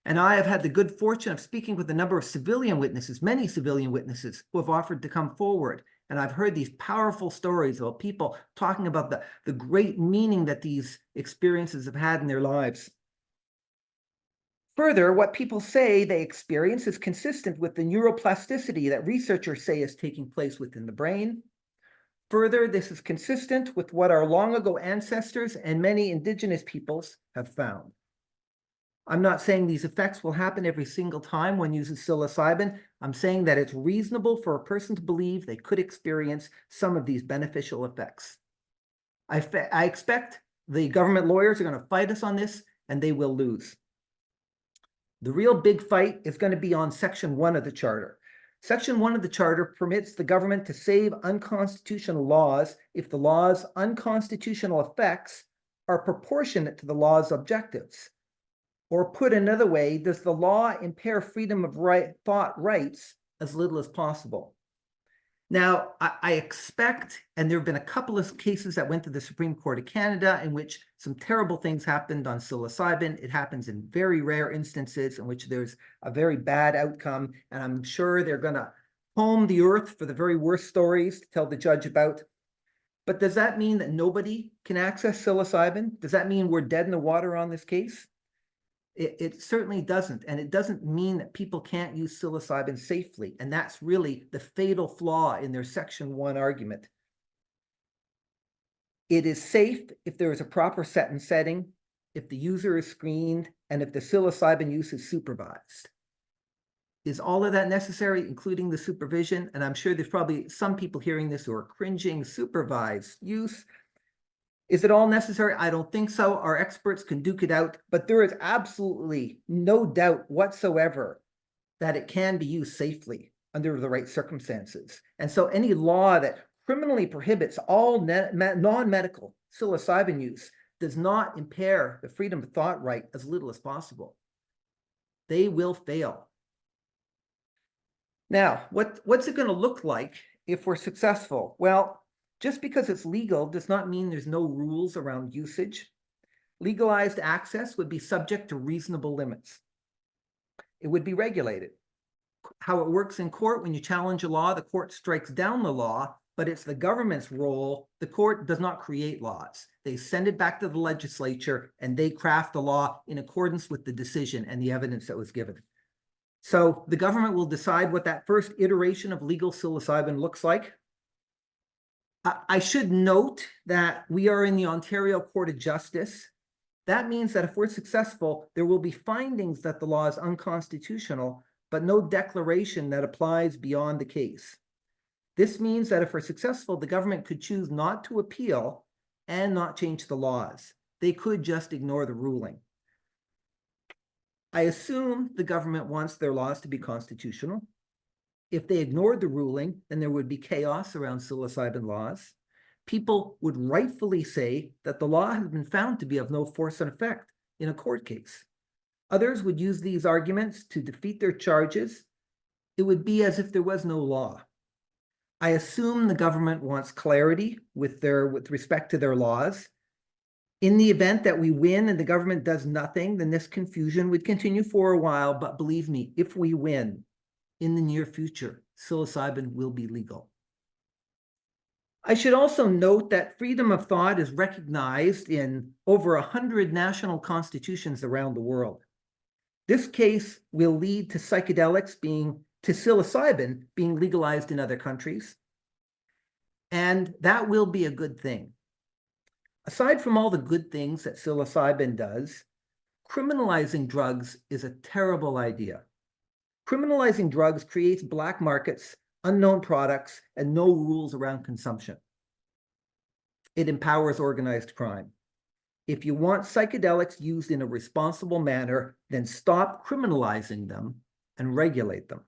Speaker 4: And I have had the good fortune of speaking with a number of civilian witnesses, many civilian witnesses, who have offered to come forward. And I've heard these powerful stories about people talking about the great meaning that these experiences have had in their lives. Further, what people say they experience is consistent with the neuroplasticity that researchers say is taking place within the brain. Further, this is consistent with what our long ago ancestors and many indigenous peoples have found. I'm not saying these effects will happen every single time one uses psilocybin. I'm saying that it's reasonable for a person to believe they could experience some of these beneficial effects. I expect the government lawyers are going to fight us on this, and they will lose. The real big fight is going to be on Section 1 of the Charter. Section 1 of the Charter permits the government to save unconstitutional laws if the law's unconstitutional effects are proportionate to the law's objectives, Or put another way, does the law impair freedom of thought rights as little as possible? Now, I expect, and there have been a couple of cases that went to the Supreme Court of Canada in which some terrible things happened on psilocybin. It happens in very rare instances in which there's a very bad outcome, and I'm sure they're going to comb the earth for the very worst stories to tell the judge about. But does that mean that nobody can access psilocybin? Does that mean we're dead in the water on this case? It certainly doesn't. And it doesn't mean that people can't use psilocybin safely. And that's really the fatal flaw in their Section 1 argument. It is safe if there is a proper set and setting, if the user is screened, and if the psilocybin use is supervised. Is all of that necessary, including the supervision? And I'm sure there's probably some people hearing this who are cringing. Supervised use. Is it all necessary? I don't think so. Our experts can duke it out, but there is absolutely no doubt whatsoever that it can be used safely under the right circumstances. And so any law that criminally prohibits all non-medical psilocybin use does not impair the freedom of thought right as little as possible. They will fail. Now, what's it going to look like if we're successful? Well, just because it's legal does not mean there's no rules around usage. Legalized access would be subject to reasonable limits. It would be regulated. How it works in court, when you challenge a law, the court strikes down the law, but it's the government's role. The court does not create laws. They send it back to the legislature and they craft the law in accordance with the decision and the evidence that was given. So the government will decide what that first iteration of legal psilocybin looks like. I should note that we are in the Ontario Court of Justice. That means that if we're successful, there will be findings that the law is unconstitutional, but no declaration that applies beyond the case. This means that if we're successful, the government could choose not to appeal and not change the laws. They could just ignore the ruling. I assume the government wants their laws to be constitutional. If they ignored the ruling, then there would be chaos around psilocybin laws. People would rightfully say that the law has been found to be of no force and effect in a court case. Others would use these arguments to defeat their charges. It would be as if there was no law. I assume the government wants clarity with respect to their laws. In the event that we win and the government does nothing, then this confusion would continue for a while. But believe me, if we win, in the near future, psilocybin will be legal. I should also note that freedom of thought is recognized in over 100 national constitutions around the world. This case will lead to psilocybin being legalized in other countries. And that will be a good thing. Aside from all the good things that psilocybin does, criminalizing drugs is a terrible idea. Criminalizing drugs creates black markets, unknown products, and no rules around consumption. It empowers organized crime. If you want psychedelics used in a responsible manner, then stop criminalizing them and regulate them.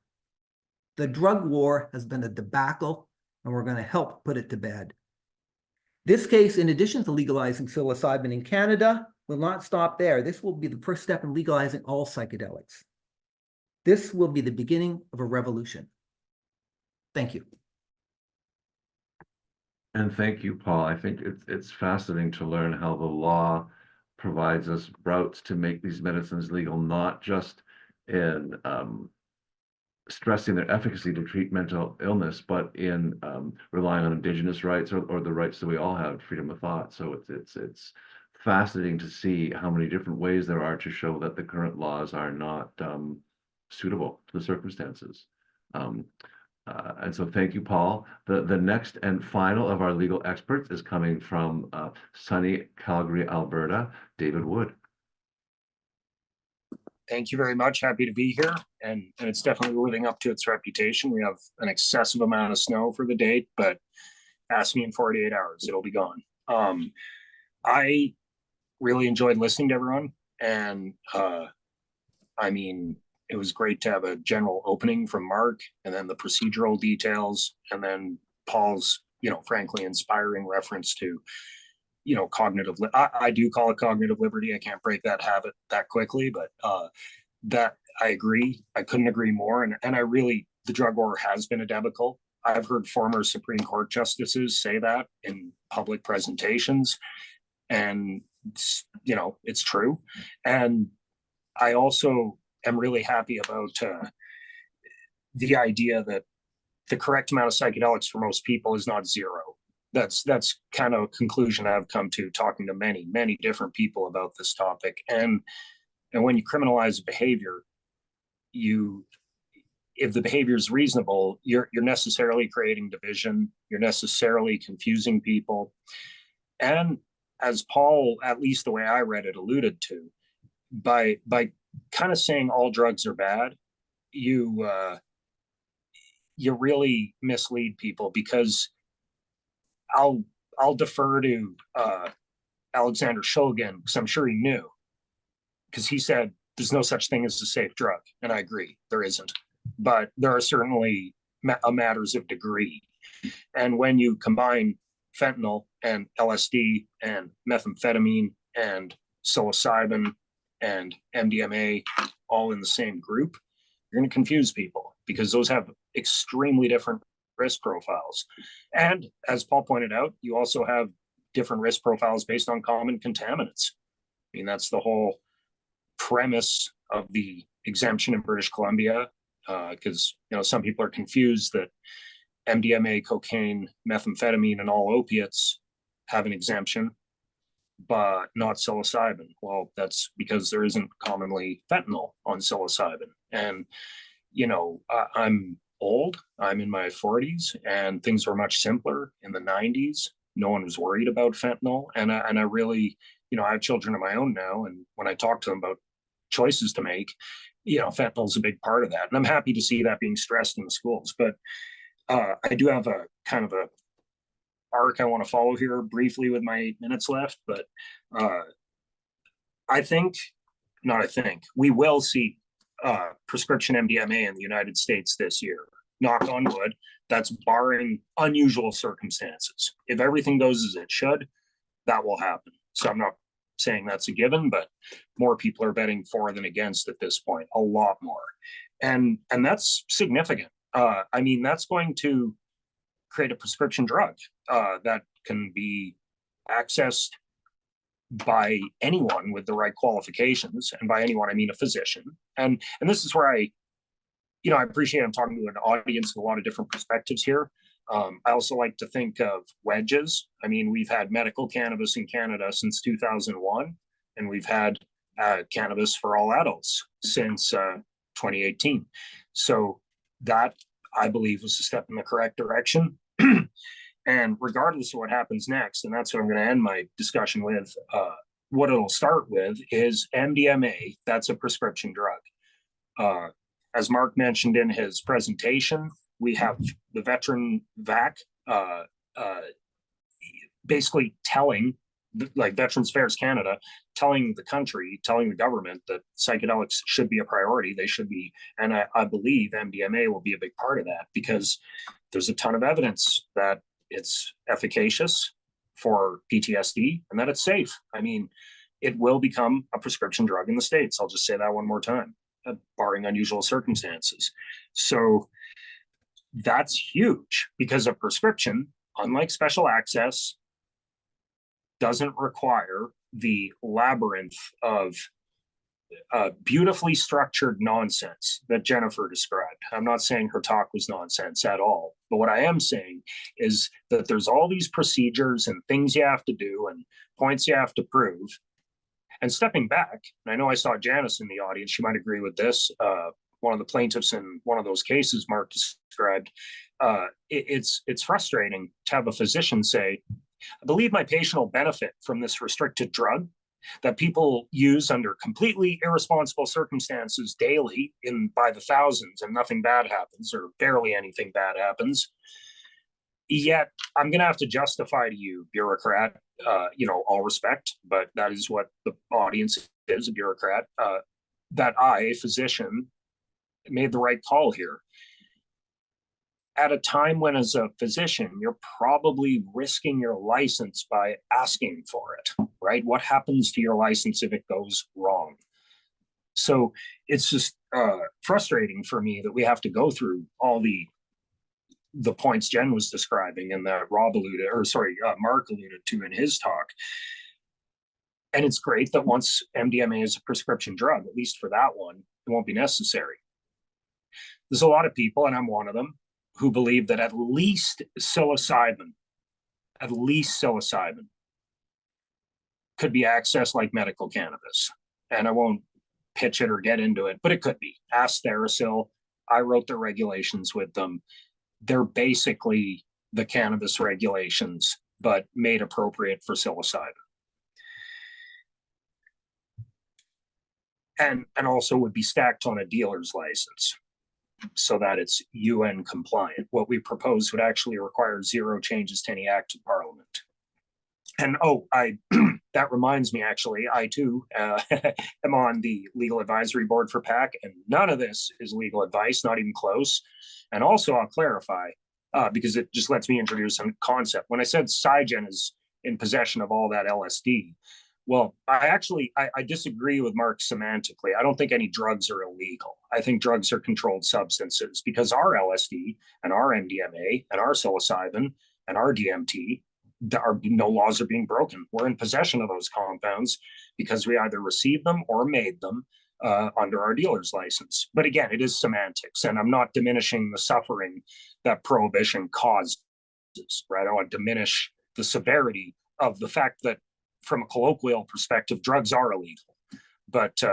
Speaker 4: The drug war has been a debacle, and we're going to help put it to bed. This case, in addition to legalizing psilocybin in Canada, will not stop there. This will be the first step in legalizing all psychedelics. This will be the beginning of a revolution. Thank you.
Speaker 1: And thank you, Paul. I think it's fascinating to learn how the law provides us routes to make these medicines legal, not just in stressing their efficacy to treat mental illness, but in relying on Indigenous rights or the rights that we all have, freedom of thought. So it's fascinating to see how many different ways there are to show that the current laws are not suitable to the circumstances. And so thank you, Paul. The next and final of our legal experts is coming from sunny Calgary, Alberta, David Wood.
Speaker 5: Thank you very much. Happy to be here. And it's definitely living up to its reputation. We have an excessive amount of snow for the date, but ask me in 48 hours, it'll be gone. I really enjoyed listening to everyone. And I mean, it was great to have a general opening from Mark and then the procedural details and then Paul's, frankly inspiring reference to cognitive. I do call it cognitive liberty. I can't break that habit that quickly, but that I agree. I couldn't agree more. And I really, the drug war has been a debacle. I've heard former Supreme Court justices say that in public presentations, and it's true. And I also am really happy about the idea that the correct amount of psychedelics for most people is not zero. That's kind of a conclusion I've come to talking to many, many different people about this topic. And when you criminalize behavior, if the behavior is reasonable, you're necessarily creating division. You're necessarily confusing people. And as Paul, at least the way I read it, alluded to, by kind of saying all drugs are bad, you really mislead people, because I'll defer to Alexander Shulgin, because I'm sure he knew, because he said there's no such thing as a safe drug, and I agree, there isn't. But there are certainly matters of degree, and when you combine fentanyl and LSD and methamphetamine and psilocybin and MDMA all in the same group, you're going to confuse people, because those have extremely different risk profiles. And as Paul pointed out, you also have different risk profiles based on common contaminants. I mean, that's the whole premise of the exemption in British Columbia, because some people are confused that MDMA, cocaine, methamphetamine, and all opiates have an exemption, but not psilocybin. Well, that's because there isn't commonly fentanyl on psilocybin. And I'm old, I'm in my 40s, and things were much simpler in the 90s. No one was worried about fentanyl. And I really, I have children of my own now. And when I talk to them about choices to make, fentanyl is a big part of that. And I'm happy to see that being stressed in the schools. But I do have a kind of a arc I want to follow here briefly with my 8 minutes left. But we will see prescription MDMA in the United States this year. Knock on wood. That's barring unusual circumstances. If everything goes as it should, that will happen. So I'm not saying that's a given, but more people are betting for than against at this point, a lot more. And that's significant. That's going to create a prescription drug that can be accessed by anyone with the right qualifications. And by anyone, I mean a physician. And this is where I appreciate I'm talking to an audience with a lot of different perspectives here. I also like to think of wedges. I mean, we've had medical cannabis in Canada since 2001, and we've had cannabis for all adults since 2018. So that, I believe, was a step in the correct direction. And regardless of what happens next, and that's what I'm going to end my discussion with, what it'll start with is MDMA. That's a prescription drug. As Mark mentioned in his presentation, we have the veteran VAC basically telling, like Veterans Affairs Canada, telling the government that psychedelics should be a priority. They should be, and I believe MDMA will be a big part of that, because there's a ton of evidence that it's efficacious for PTSD and that it's safe. I mean, it will become a prescription drug in the States. I'll just say that one more time, barring unusual circumstances. So that's huge, because a prescription, unlike special access, doesn't require the labyrinth of beautifully structured nonsense that Jennifer described. I'm not saying her talk was nonsense at all, but what I am saying is that there's all these procedures and things you have to do and points you have to prove. And stepping back, and I know I saw Janice in the audience, she might agree with this, one of the plaintiffs in one of those cases Mark described, it's frustrating to have a physician say, I believe my patient will benefit from this restricted drug that people use under completely irresponsible circumstances daily by the thousands, and nothing bad happens, or barely anything bad happens. Yet I'm going to have to justify to you, bureaucrat, all respect, but that is what the audience is, a bureaucrat, that I, a physician, made the right call here. at a time when, as a physician, you're probably risking your license by asking for it, right? What happens to your license if it goes wrong? So it's just frustrating for me that we have to go through all the points Jen was describing and that Mark alluded to in his talk. And it's great that once MDMA is a prescription drug, at least for that one, it won't be necessary. There's a lot of people, and I'm one of them, who believe that at least psilocybin could be accessed like medical cannabis. And I won't pitch it or get into it, but it could be. Ask TheraSil. I wrote the regulations with them. They're basically the cannabis regulations, but made appropriate for psilocybin. And also would be stacked on a dealer's license so that it's UN compliant. What we propose would actually require 0 changes to any act of parliament. And that reminds me, actually, I too am on the legal advisory board for PAC, and none of this is legal advice, not even close. And also, I'll clarify, because it just lets me introduce a concept. When I said Cygen is in possession of all that LSD, well, I disagree with Mark semantically. I don't think any drugs are illegal. I think drugs are controlled substances because our LSD and our MDMA and our psilocybin and our DMT, no laws are being broken. We're in possession of those compounds because we either received them or made them under our dealer's license. But again, it is semantics, and I'm not diminishing the suffering that prohibition causes, right? I don't want to diminish the severity of the fact that from a colloquial perspective, drugs are illegal. But,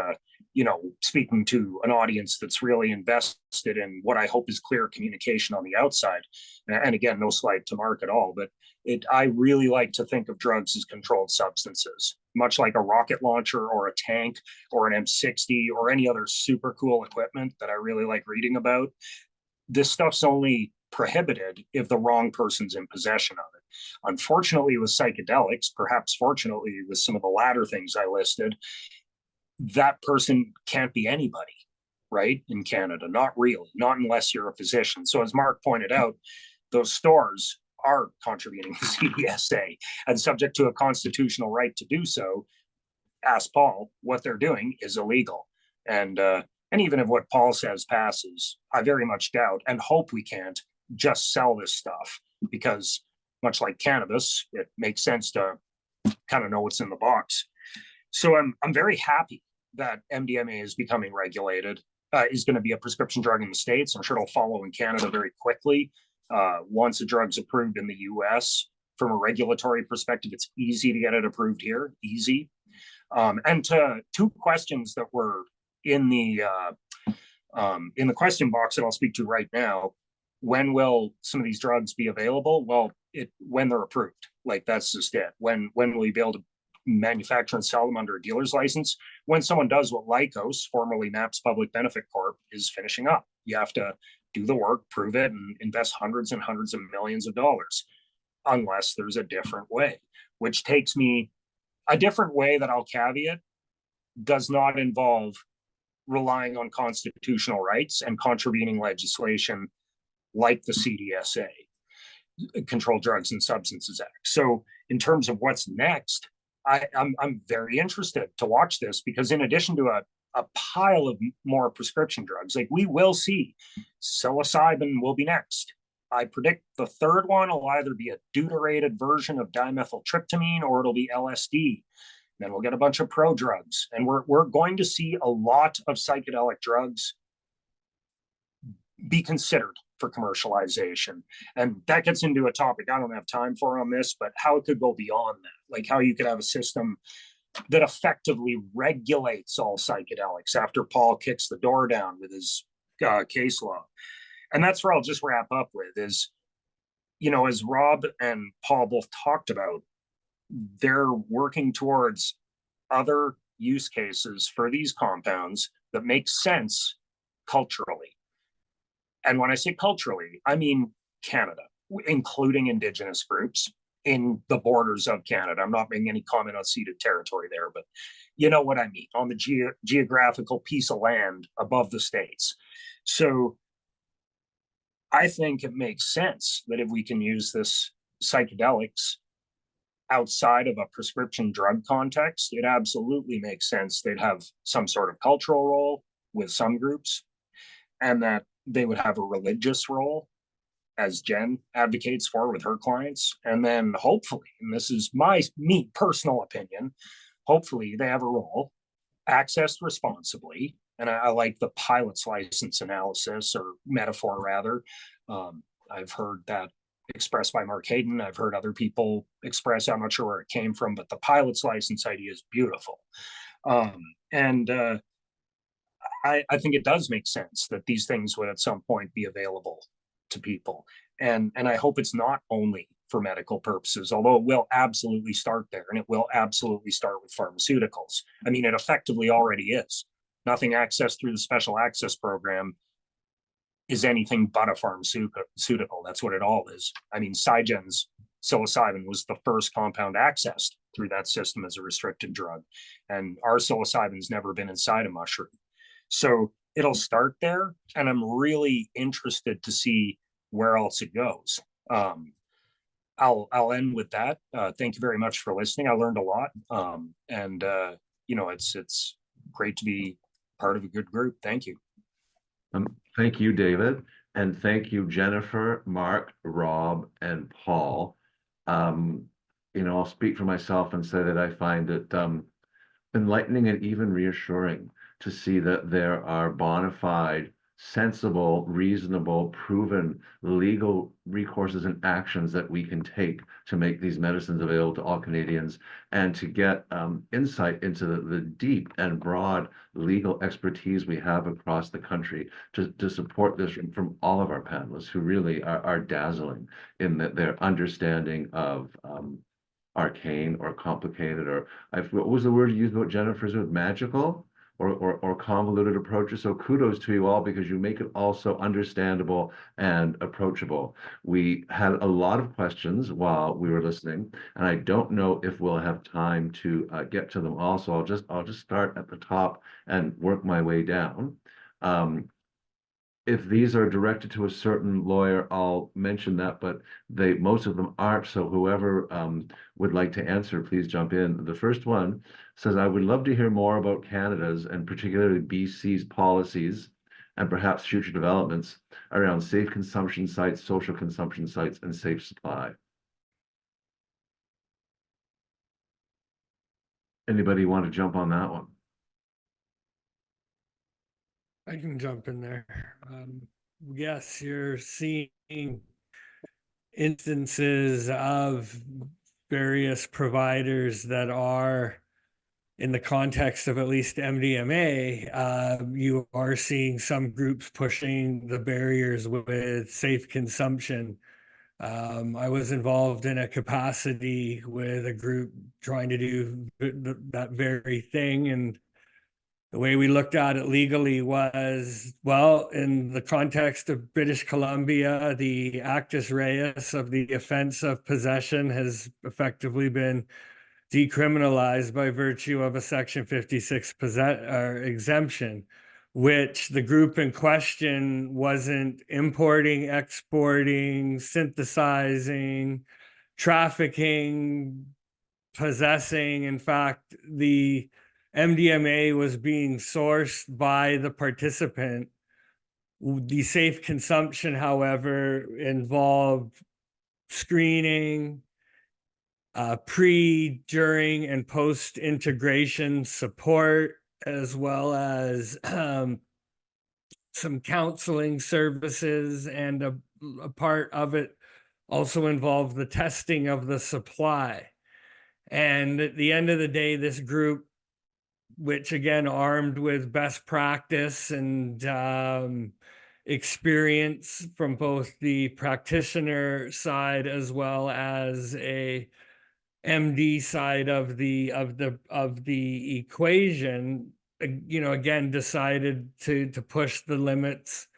Speaker 5: speaking to an audience that's really invested in what I hope is clear communication on the outside, and again, no slight to Mark at all, but I really like to think of drugs as controlled substances, much like a rocket launcher or a tank or an M60 or any other super cool equipment that I really like reading about. This stuff's only prohibited if the wrong person's in possession of it. Unfortunately, with psychedelics, perhaps fortunately with some of the latter things I listed, that person can't be anybody, right? In Canada, not really, not unless you're a physician. So as Mark pointed out, those stores are contributing to CDSA and subject to a constitutional right to do so. Ask Paul, what they're doing is illegal. And even if what Paul says passes, I very much doubt and hope we can't just sell this stuff, because much like cannabis, it makes sense to kind of know what's in the box. So I'm very happy that MDMA is becoming regulated, is going to be a prescription drug in the States. I'm sure it'll follow in Canada very quickly. Once a drug's approved in the US, from a regulatory perspective, it's easy to get it approved here, easy. And to 2 questions that were in the question box that I'll speak to right now. When will some of these drugs be available? Well, when they're approved. Like, that's just it. When will we be able to manufacture and sell them under a dealer's license? When someone does what Lycos, formerly MAPS Public Benefit Corp, is finishing up. You have to do the work, prove it, and invest hundreds and hundreds of millions of dollars, unless there's a different way, which takes me a different way that I'll caveat does not involve relying on constitutional rights and contravening legislation like the CDSA, Controlled Drugs and Substances Act. So in terms of what's next, I'm very interested to watch this, because in addition to a pile of more prescription drugs, like, we will see psilocybin will be next. I predict the third one will either be a deuterated version of dimethyltryptamine or it'll be LSD. Then we'll get a bunch of prodrugs, and we're going to see a lot of psychedelic drugs be considered for commercialization. And that gets into a topic I don't have time for on this, but how it could go beyond that, like how you could have a system that effectively regulates all psychedelics after Paul kicks the door down with his case law. And that's where I'll just wrap up with is, as Rob and Paul both talked about, they're working towards other use cases for these compounds that make sense culturally. And when I say culturally, I mean Canada, including Indigenous groups in the borders of Canada. I'm not making any comment on ceded territory there, but you know what I mean, on the geographical piece of land above the States. So I think it makes sense that if we can use this psychedelics outside of a prescription drug context, it absolutely makes sense they'd have some sort of cultural role with some groups, and that they would have a religious role, as Jen advocates for with her clients. And then hopefully, and this is me personal opinion, hopefully they have a role accessed responsibly. And I like the pilot's license analysis, or metaphor rather. I've heard that expressed by Mark Hayden. I've heard other people express, I'm not sure where it came from, but the pilot's license idea is beautiful. And I think it does make sense that these things would at some point be available to people. And I hope it's not only for medical purposes, although it will absolutely start there, and it will absolutely start with pharmaceuticals. I mean, it effectively already is. Nothing accessed through the special access program is anything but a pharmaceutical. That's what it all is. I mean, Cygen's psilocybin was the first compound accessed through that system as a restricted drug. And our psilocybin's never been inside a mushroom. So it'll start there, and I'm really interested to see where else it goes. I'll end with that. Thank you very much for listening. I learned a lot, and you know, it's great to be part of a good group. Thank you.
Speaker 1: Thank you, David, and thank you, Jennifer, Mark, Rob, and Paul. You know, I'll speak for myself and say that I find it enlightening and even reassuring to see that there are bona fide, sensible, reasonable, proven legal recourses and actions that we can take to make these medicines available to all Canadians, and to get insight into the deep and broad legal expertise we have across the country to support this from all of our panelists, who really are dazzling in that their understanding of arcane or complicated, or what was the word you used about Jennifer's, with magical or convoluted approaches. So kudos to you all, because you make it also understandable and approachable. We had a lot of questions while we were listening, and I don't know if we'll have time to get to them all. So I'll just start at the top and work my way down. If these are directed to a certain lawyer, I'll mention that, but most of them aren't. So whoever would like to answer, please jump in. The first one says, I would love to hear more about Canada's, and particularly BC's, policies and perhaps future developments around safe consumption sites, social consumption sites, and safe supply. Anybody want to jump on that one?
Speaker 3: I can jump in there. Yes, you're seeing instances of various providers that are, in the context of at least MDMA, you are seeing some groups pushing the barriers with safe consumption. I was involved in a capacity with a group trying to do that very thing, and the way we looked at it legally was, well, in the context of British Columbia, the actus reus of the offense of possession has effectively been decriminalized by virtue of a Section 56 exemption, which the group in question wasn't importing, exporting, synthesizing, trafficking, possessing. In fact, the MDMA was being sourced by the participant. The safe consumption, however, involved screening, pre, during, and post-integration support, as well as some counseling services, and a part of it also involved the testing of the supply. And at the end of the day, this group, which again, armed with best practice and experience from both the practitioner side as well as a MD side of the equation, you know, again, decided to push the limits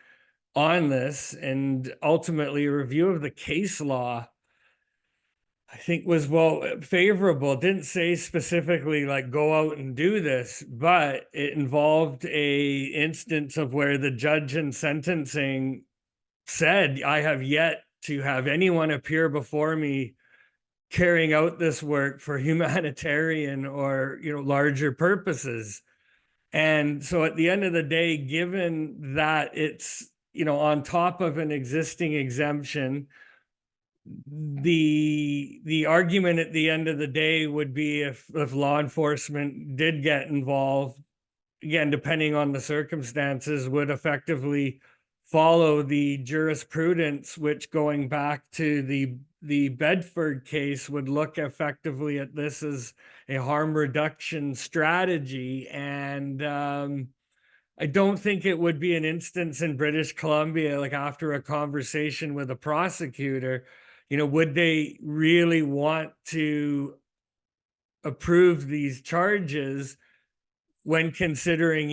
Speaker 3: on this. And ultimately, a review of the case law, I think, was, well, favorable. It didn't say specifically like go out and do this, but it involved a instance of where the judge in sentencing said, I have yet to have anyone appear before me carrying out this work for humanitarian or, larger purposes. And so at the end of the day, given that it's, on top of an existing exemption, the argument at the end of the day would be if law enforcement did get involved, again, depending on the circumstances, would effectively follow the jurisprudence, which, going back to the Bedford case, would look effectively at this as a harm reduction strategy. And I don't think it would be an instance in British Columbia, like after a conversation with a prosecutor, would they really want to approve these charges when considering,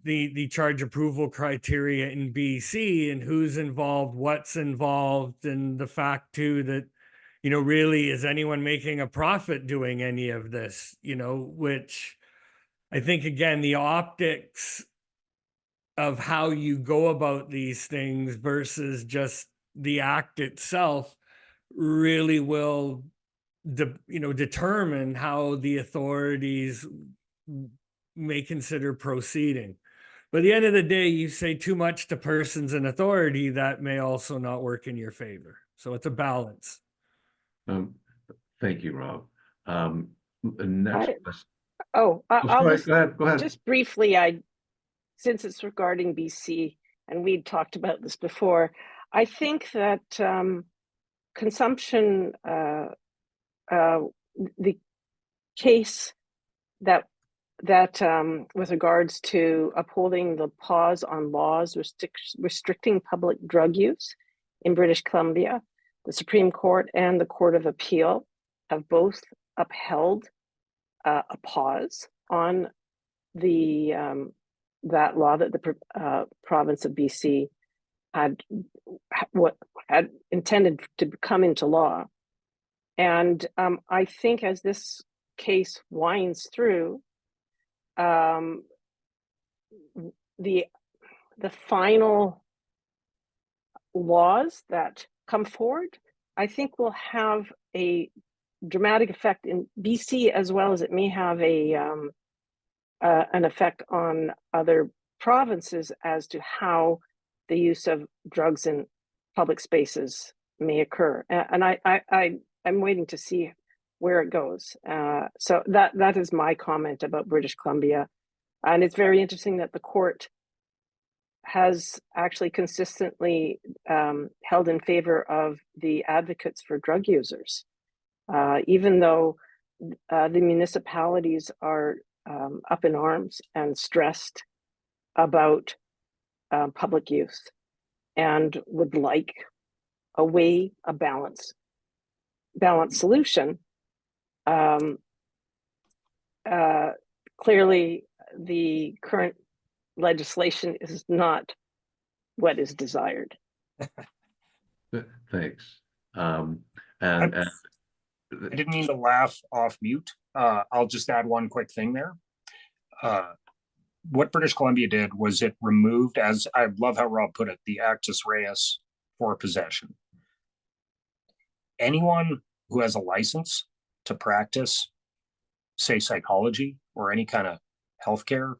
Speaker 3: the charge approval criteria in BC and who's involved, what's involved, and the fact too that, really, is anyone making a profit doing any of this, which I think, again, the optics of how you go about these things versus just the act itself really will determine how the authorities may consider proceeding. But at the end of the day, you say too much to persons in authority, that may also not work in your favor. So it's a balance.
Speaker 1: Thank you, Rob. Next question.
Speaker 2: I'll
Speaker 1: Sorry,
Speaker 2: just,
Speaker 1: go ahead.
Speaker 2: just briefly, since it's regarding BC, and we'd talked about this before, I think that consumption, the case that with regards to upholding the pause on laws restricting public drug use in British Columbia, the Supreme Court and the Court of Appeal have both upheld a pause on the that law that the province of BC had intended to come into law. And I think as this case winds through, the final laws that come forward, I think will have a dramatic effect in BC, as well as it may have an effect on other provinces as to how the use of drugs in public spaces may occur. And I'm waiting to see where it goes. So that is my comment about British Columbia. And it's very interesting that the court has actually consistently held in favor of the advocates for drug users, even though the municipalities are up in arms and stressed about public use and would like a balanced solution. Clearly, the current legislation is not what is desired.
Speaker 1: Thanks.
Speaker 5: I didn't mean to laugh off mute. I'll just add one quick thing there. What British Columbia did was it removed, as I love how Rob put it, the actus reus for possession. Anyone who has a license to practice, say, psychology or any kind of healthcare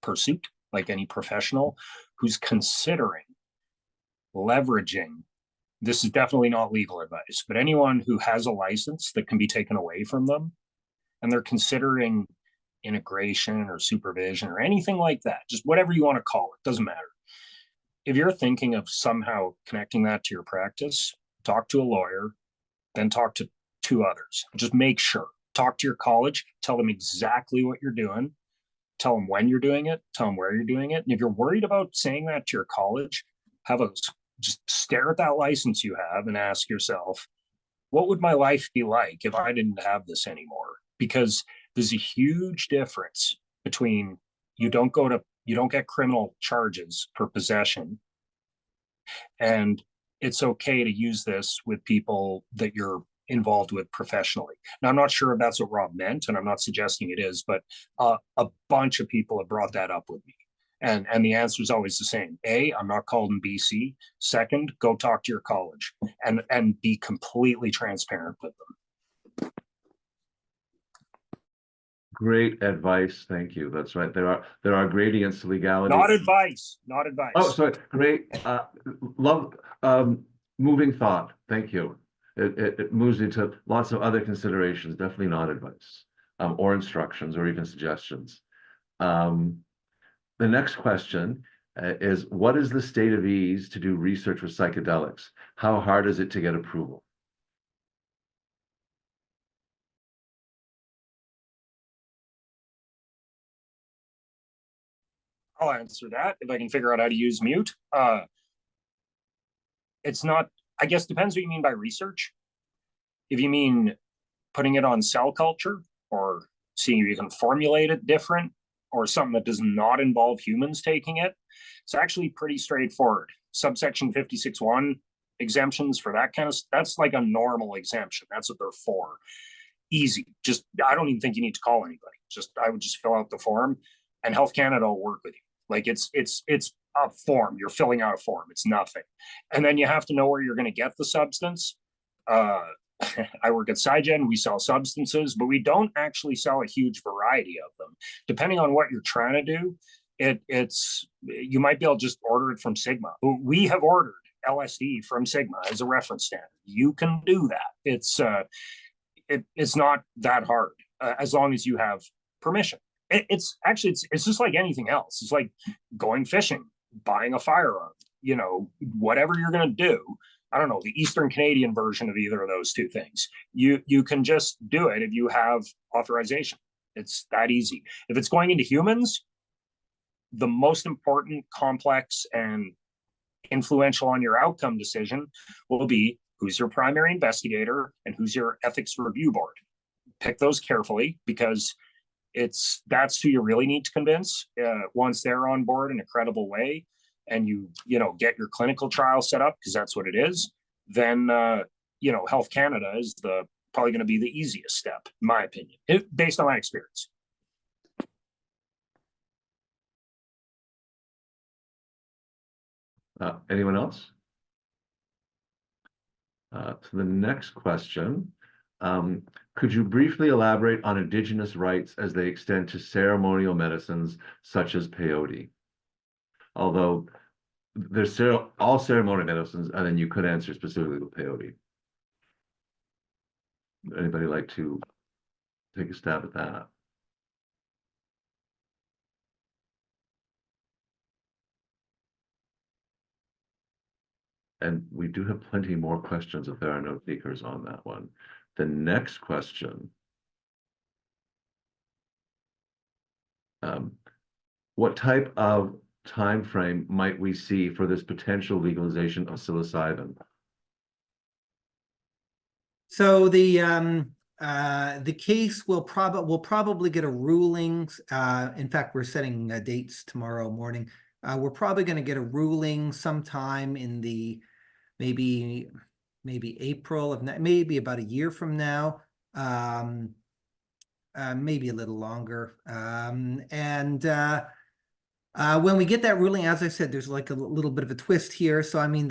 Speaker 5: pursuit, like any professional who's considering leveraging, this is definitely not legal advice, but anyone who has a license that can be taken away from them and they're considering integration or supervision or anything like that, just whatever you want to call it, doesn't matter. If you're thinking of somehow connecting that to your practice, talk to a lawyer, then talk to two others. Just make sure. Talk to your college, tell them exactly what you're doing, tell them when you're doing it, tell them where you're doing it. And if you're worried about saying that to your college, just stare at that license you have and ask yourself, what would my life be like if I didn't have this anymore? Because there's a huge difference between you don't get criminal charges for possession, and it's okay to use this with people that you're involved with professionally. Now, I'm not sure if that's what Rob meant, and I'm not suggesting it is, but a bunch of people have brought that up with me. And the answer is always the same. A, I'm not called in BC. Second, go talk to your college and be completely transparent with them.
Speaker 1: Great advice. Thank you. That's right. There are gradients to legality.
Speaker 5: Not advice, not advice.
Speaker 1: Oh, sorry. Great. Love moving thought. Thank you. It moves into lots of other considerations. Definitely not advice, or instructions, or even suggestions. The next question is, what is the state of ease to do research with psychedelics? How hard is it to get approval?
Speaker 5: I'll answer that if I can figure out how to use mute. It's not, I guess, depends what you mean by research. If you mean putting it on cell culture or seeing if you can formulate it different or something that does not involve humans taking it, it's actually pretty straightforward. Subsection 56(1) exemptions for that kind of, that's like a normal exemption. That's what they're for. Easy. Just, I don't even think you need to call anybody. I would just fill out the form and Health Canada will work with you. Like it's a form. You're filling out a form. It's nothing. And then you have to know where you're going to get the substance. I work at Cygen. We sell substances, but we don't actually sell a huge variety of them. Depending on what you're trying to do, you might be able to just order it from Sigma. We have ordered LSD from Sigma as a reference standard. You can do that. It's not that hard as long as you have permission. It's just like anything else. It's like going fishing, buying a firearm, whatever you're going to do. I don't know, the Eastern Canadian version of either of those two things. You can just do it if you have authorization. It's that easy. If it's going into humans, the most important, complex, and influential on your outcome decision will be who's your primary investigator and who's your ethics review board. Pick those carefully because that's who you really need to convince. Once they're on board in a credible way, and you get your clinical trial set up, because that's what it is, then Health Canada is probably going to be the easiest step, in my opinion, based on my experience.
Speaker 1: Anyone else? To the next question, could you briefly elaborate on Indigenous rights as they extend to ceremonial medicines such as peyote? Although there's all ceremonial medicines, and then you could answer specifically with peyote. Anybody like to take a stab at that? And we do have plenty more questions if there are no takers on that one. The next question. What type of time frame might we see for this potential legalization of psilocybin?
Speaker 4: So the case will probably get a ruling. In fact, we're setting dates tomorrow morning. We're probably going to get a ruling sometime in the maybe April of maybe about a year from now, maybe a little longer. When we get that ruling, as I said, there's like a little bit of a twist here. So I mean,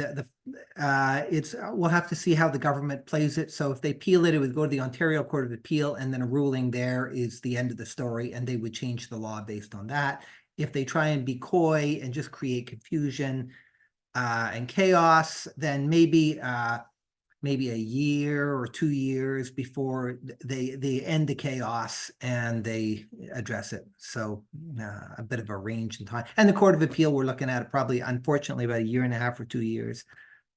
Speaker 4: we'll have to see how the government plays it. So if they appeal it, it would go to the Ontario Court of Appeal, and then a ruling there is the end of the story, and they would change the law based on that. If they try and be coy and just create confusion and chaos, then maybe a year or 2 years before they end the chaos and they address it. So a bit of a range in time. And the Court of Appeal, we're looking at it probably, unfortunately, about 1.5 or 2 years.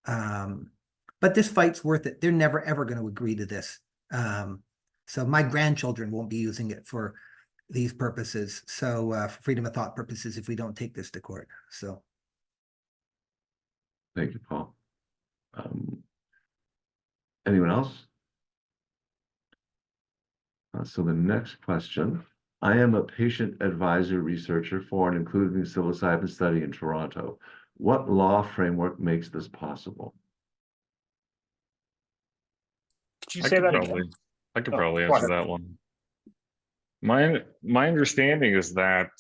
Speaker 4: But this fight's worth it. They're never, ever going to agree to this. So my grandchildren won't be using it for these purposes. So for freedom of thought purposes, if we don't take this to court. So.
Speaker 1: Thank you, Paul. Anyone else? So the next question. I am a patient advisor researcher for and including the psilocybin study in Toronto. What law framework makes this possible?
Speaker 5: Could you say that again?
Speaker 6: I could probably answer that one. My understanding is that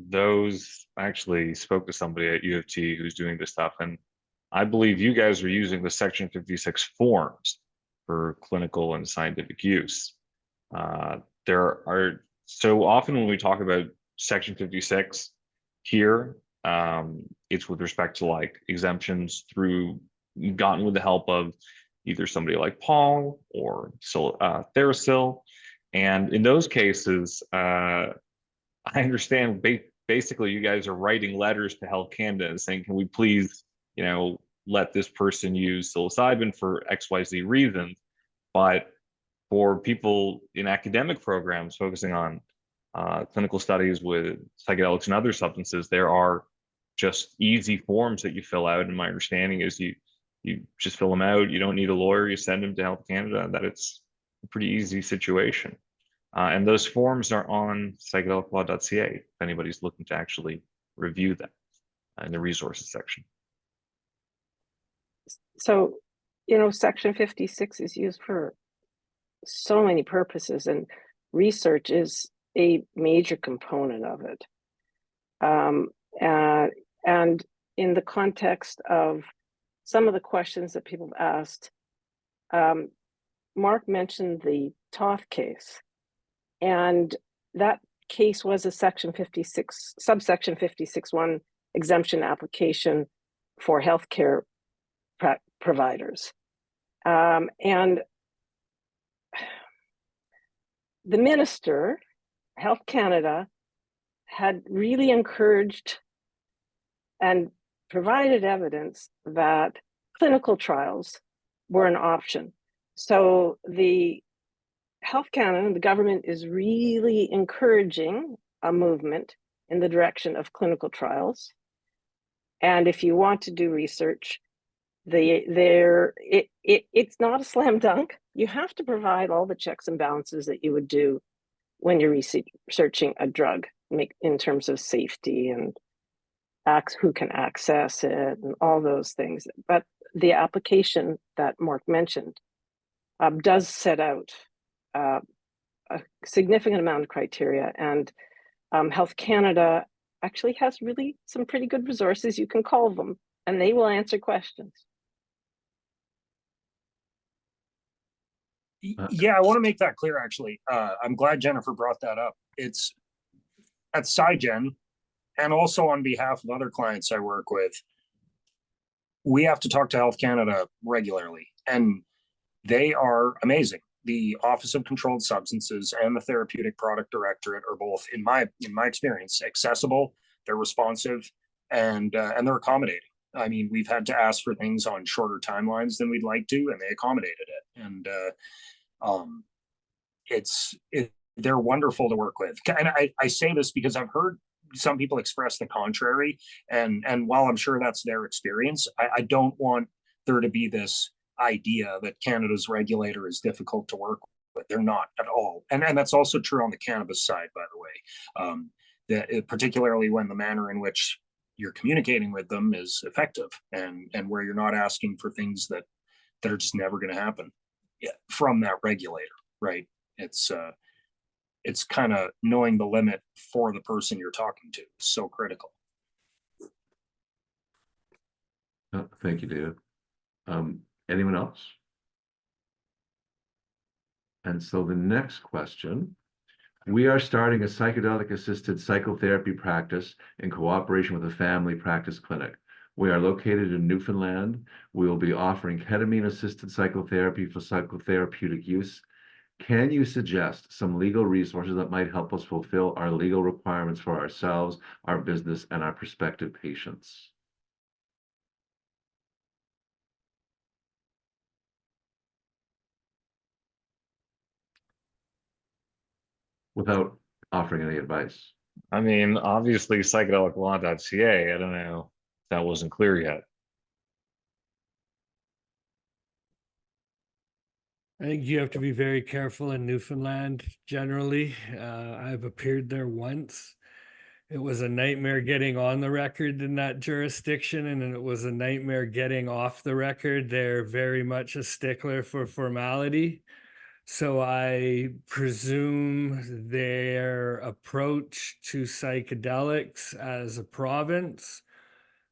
Speaker 6: those actually spoke to somebody at U of T who's doing this stuff, and I believe you guys are using the Section 56 forms for clinical and scientific use. There are so often when we talk about Section 56 here, it's with respect to like exemptions through gotten with the help of either somebody like Paul or Therasil. And in those cases, I understand basically you guys are writing letters to Health Canada and saying, can we please, let this person use psilocybin for XYZ reasons. But for people in academic programs focusing on clinical studies with psychedelics and other substances, there are just easy forms that you fill out. And my understanding is you just fill them out. You don't need a lawyer. You send them to Health Canada, and that it's a pretty easy situation. And those forms are on psychedeliclaw.ca if anybody's looking to actually review them in the resources section.
Speaker 2: So, Section 56 is used for so many purposes, and research is a major component of it. And in the context of some of the questions that people have asked, Mark mentioned the Toth case, and that case was a Section 56, subsection 56(1) exemption application for healthcare providers. And the minister, Health Canada, had really encouraged and provided evidence that clinical trials were an option. So the Health Canada, the government, is really encouraging a movement in the direction of clinical trials. And if you want to do research, it's not a slam dunk. You have to provide all the checks and balances that you would do when you're researching a drug, in terms of safety and who can access it and all those things. But the application that Mark mentioned does set out a significant amount of criteria, and Health Canada actually has really some pretty good resources. You can call them and they will answer questions.
Speaker 5: Yeah, I want to make that clear, actually. I'm glad Jennifer brought that up. It's at SciGen, and also on behalf of other clients I work with, we have to talk to Health Canada regularly, and they are amazing. The Office of Controlled Substances and the Therapeutic Product Directorate are both, in my experience, accessible. They're responsive, and they're accommodating. I mean, we've had to ask for things on shorter timelines than we'd like to, and they accommodated it. And they're wonderful to work with. And I say this because I've heard some people express the contrary, and while I'm sure that's their experience, I don't want there to be this idea that Canada's regulator is difficult to work with. They're not at all. And that's also true on the cannabis side, by the way, particularly when the manner in which you're communicating with them is effective, and where you're not asking for things that are just never going to happen from that regulator, right? It's kind of knowing the limit for the person you're talking to is so critical.
Speaker 1: Thank you, David. Anyone else? And so the next question, we are starting a psychedelic assisted psychotherapy practice in cooperation with a family practice clinic. We are located in Newfoundland. We will be offering ketamine assisted psychotherapy for psychotherapeutic use. Can you suggest some legal resources that might help us fulfill our legal requirements for ourselves, our business, and our prospective patients? Without offering any advice.
Speaker 6: I mean, obviously psychedeliclaw.ca. I don't know if that wasn't clear yet.
Speaker 3: I think you have to be very careful in Newfoundland generally. I've appeared there once. It was a nightmare getting on the record in that jurisdiction, and it was a nightmare getting off the record. They're very much a stickler for formality. So I presume their approach to psychedelics as a province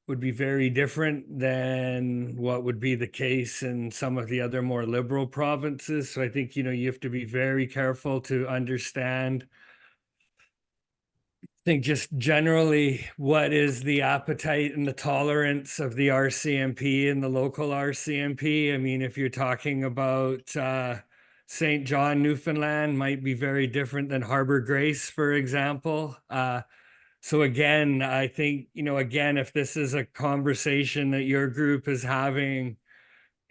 Speaker 3: would be very different than what would be the case in some of the other more liberal provinces. So I think, you have to be very careful to understand, I think, just generally what is the appetite and the tolerance of the RCMP and the local RCMP. I mean, if you're talking about St. John, Newfoundland, might be very different than Harbor Grace, for example. So again, I think, again, if this is a conversation that your group is having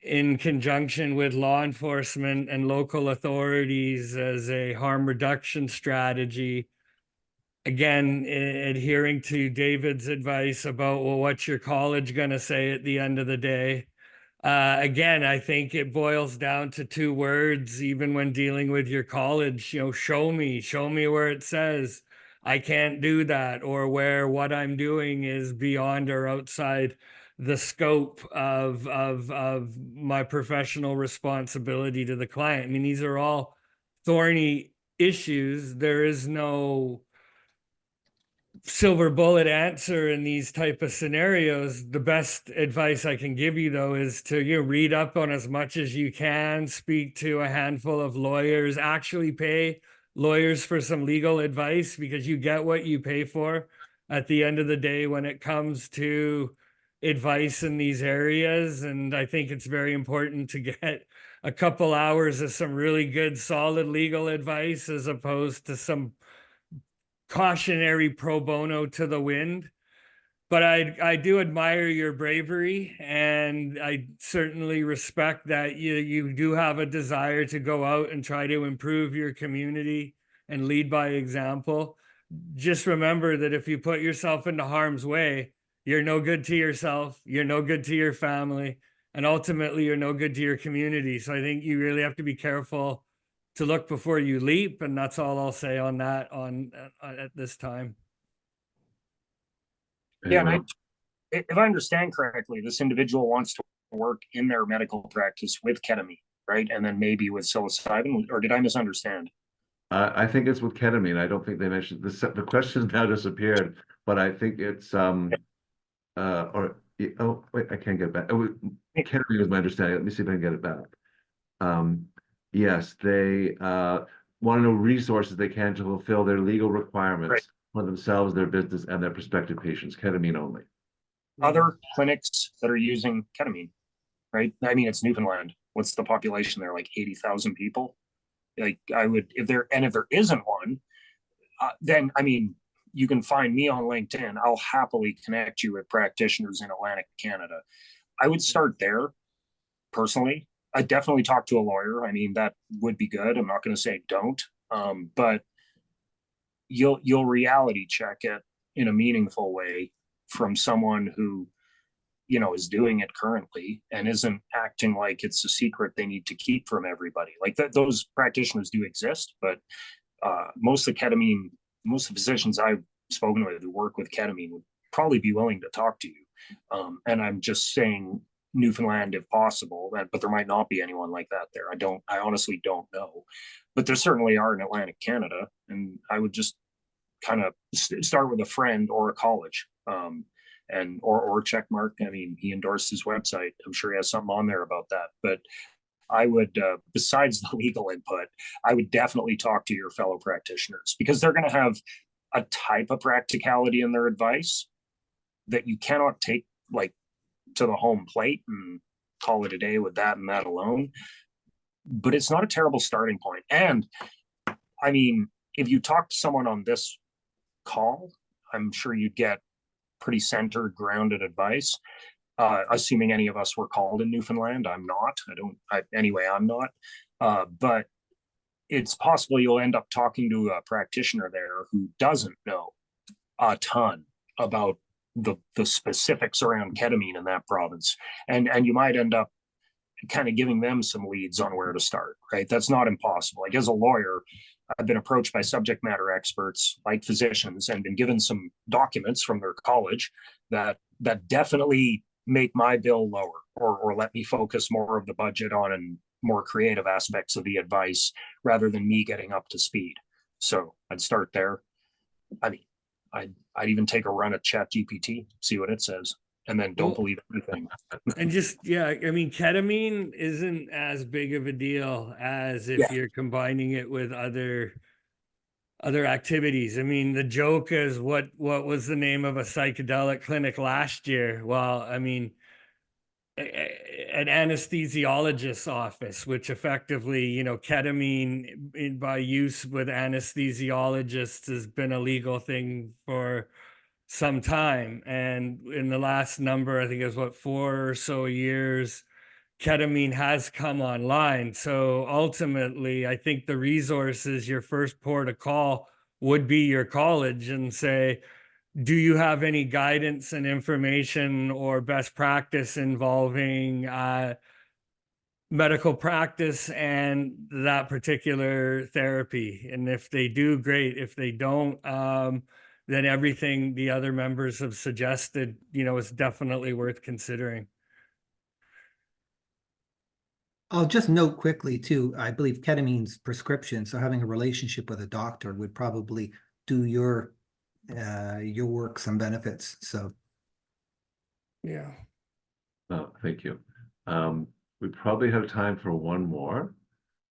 Speaker 3: in conjunction with law enforcement and local authorities as a harm reduction strategy, again, adhering to David's advice about, well, what's your college going to say at the end of the day? Again, I think it boils down to two words, even when dealing with your college, show me where it says I can't do that, or where what I'm doing is beyond or outside the scope of my professional responsibility to the client. I mean, these are all thorny issues. There is no silver bullet answer in these type of scenarios. The best advice I can give you, though, is to read up on as much as you can, speak to a handful of lawyers, actually pay lawyers for some legal advice, because you get what you pay for at the end of the day when it comes to advice in these areas. And I think it's very important to get a couple hours of some really good solid legal advice, as opposed to some cautionary pro bono to the wind. But I do admire your bravery, and I certainly respect that you do have a desire to go out and try to improve your community and lead by example. Just remember that if you put yourself into harm's way, you're no good to yourself, you're no good to your family, and ultimately you're no good to your community. So I think you really have to be careful to look before you leap, and that's all I'll say on that at this time.
Speaker 5: Yeah, and
Speaker 1: Anyone?
Speaker 5: if I understand correctly, this individual wants to work in their medical practice with ketamine, right? And then maybe with psilocybin, or did I misunderstand?
Speaker 1: I think it's with ketamine. I don't think they mentioned this. The question now disappeared, but I think it's oh wait, I can't get it back. Ketamine was my understanding. Let me see if I can get it back. Yes, they want to know resources they can to fulfill their legal
Speaker 5: Right.
Speaker 1: requirements for themselves, their business, and their prospective patients. Ketamine only.
Speaker 5: Other clinics that are using ketamine, right? I mean, it's Newfoundland. What's the population there? Like 80,000 people? Like, I would, if there isn't one, then, I mean, you can find me on LinkedIn. I'll happily connect you with practitioners in Atlantic Canada. I would start there personally. I definitely talk to a lawyer. I mean, that would be good. I'm not going to say don't, but you'll reality check it in a meaningful way from someone who is doing it currently and isn't acting like it's a secret they need to keep from everybody. Like that, those practitioners do exist, but most of the physicians I've spoken with who work with ketamine would probably be willing to talk to you. And I'm just saying Newfoundland if possible, but there might not be anyone like that there. I honestly don't know, but there certainly are in Atlantic Canada. And I would just kind of start with a friend or a college. And or check mark. I mean, he endorsed his website. I'm sure he has something on there about that. But I would, besides the legal input, I would definitely talk to your fellow practitioners, because they're going to have a type of practicality in their advice that you cannot take like to the home plate and call it a day with that and that alone. But it's not a terrible starting point. And I mean, if you talk to someone on this call, I'm sure you'd get pretty centered, grounded advice. Assuming any of us were called in Newfoundland. I'm not. I'm not. But it's possible you'll end up talking to a practitioner there who doesn't know a ton about the specifics around ketamine in that province. And you might end up kind of giving them some leads on where to start, right? That's not impossible. Like, as a lawyer, I've been approached by subject matter experts like physicians and been given some documents from their college that definitely make my bill lower, or let me focus more of the budget on more creative aspects of the advice rather than me getting up to speed. So I'd start there. I mean, I'd even take a run at ChatGPT, see what it says, and then don't believe everything.
Speaker 3: And just, yeah, I mean, ketamine isn't as big of a deal as if
Speaker 5: Yeah.
Speaker 3: you're combining it with other activities. I mean, the joke is what was the name of a psychedelic clinic last year? Well, I mean, an anesthesiologist's office, which effectively, you know, ketamine by use with anesthesiologists has been a legal thing for some time. And in the last number, I think it was what, 4 or so years, ketamine has come online. So ultimately, I think the resources, your first port of call would be your college and say, do you have any guidance and information or best practice involving medical practice and that particular therapy? And if they do, great. If they don't, then everything the other members have suggested, you know, is definitely worth considering.
Speaker 4: I'll just note quickly too, I believe ketamine's prescription, so having a relationship with a doctor would probably do your work some benefits. So
Speaker 3: Yeah.
Speaker 1: Thank you. We probably have time for one more.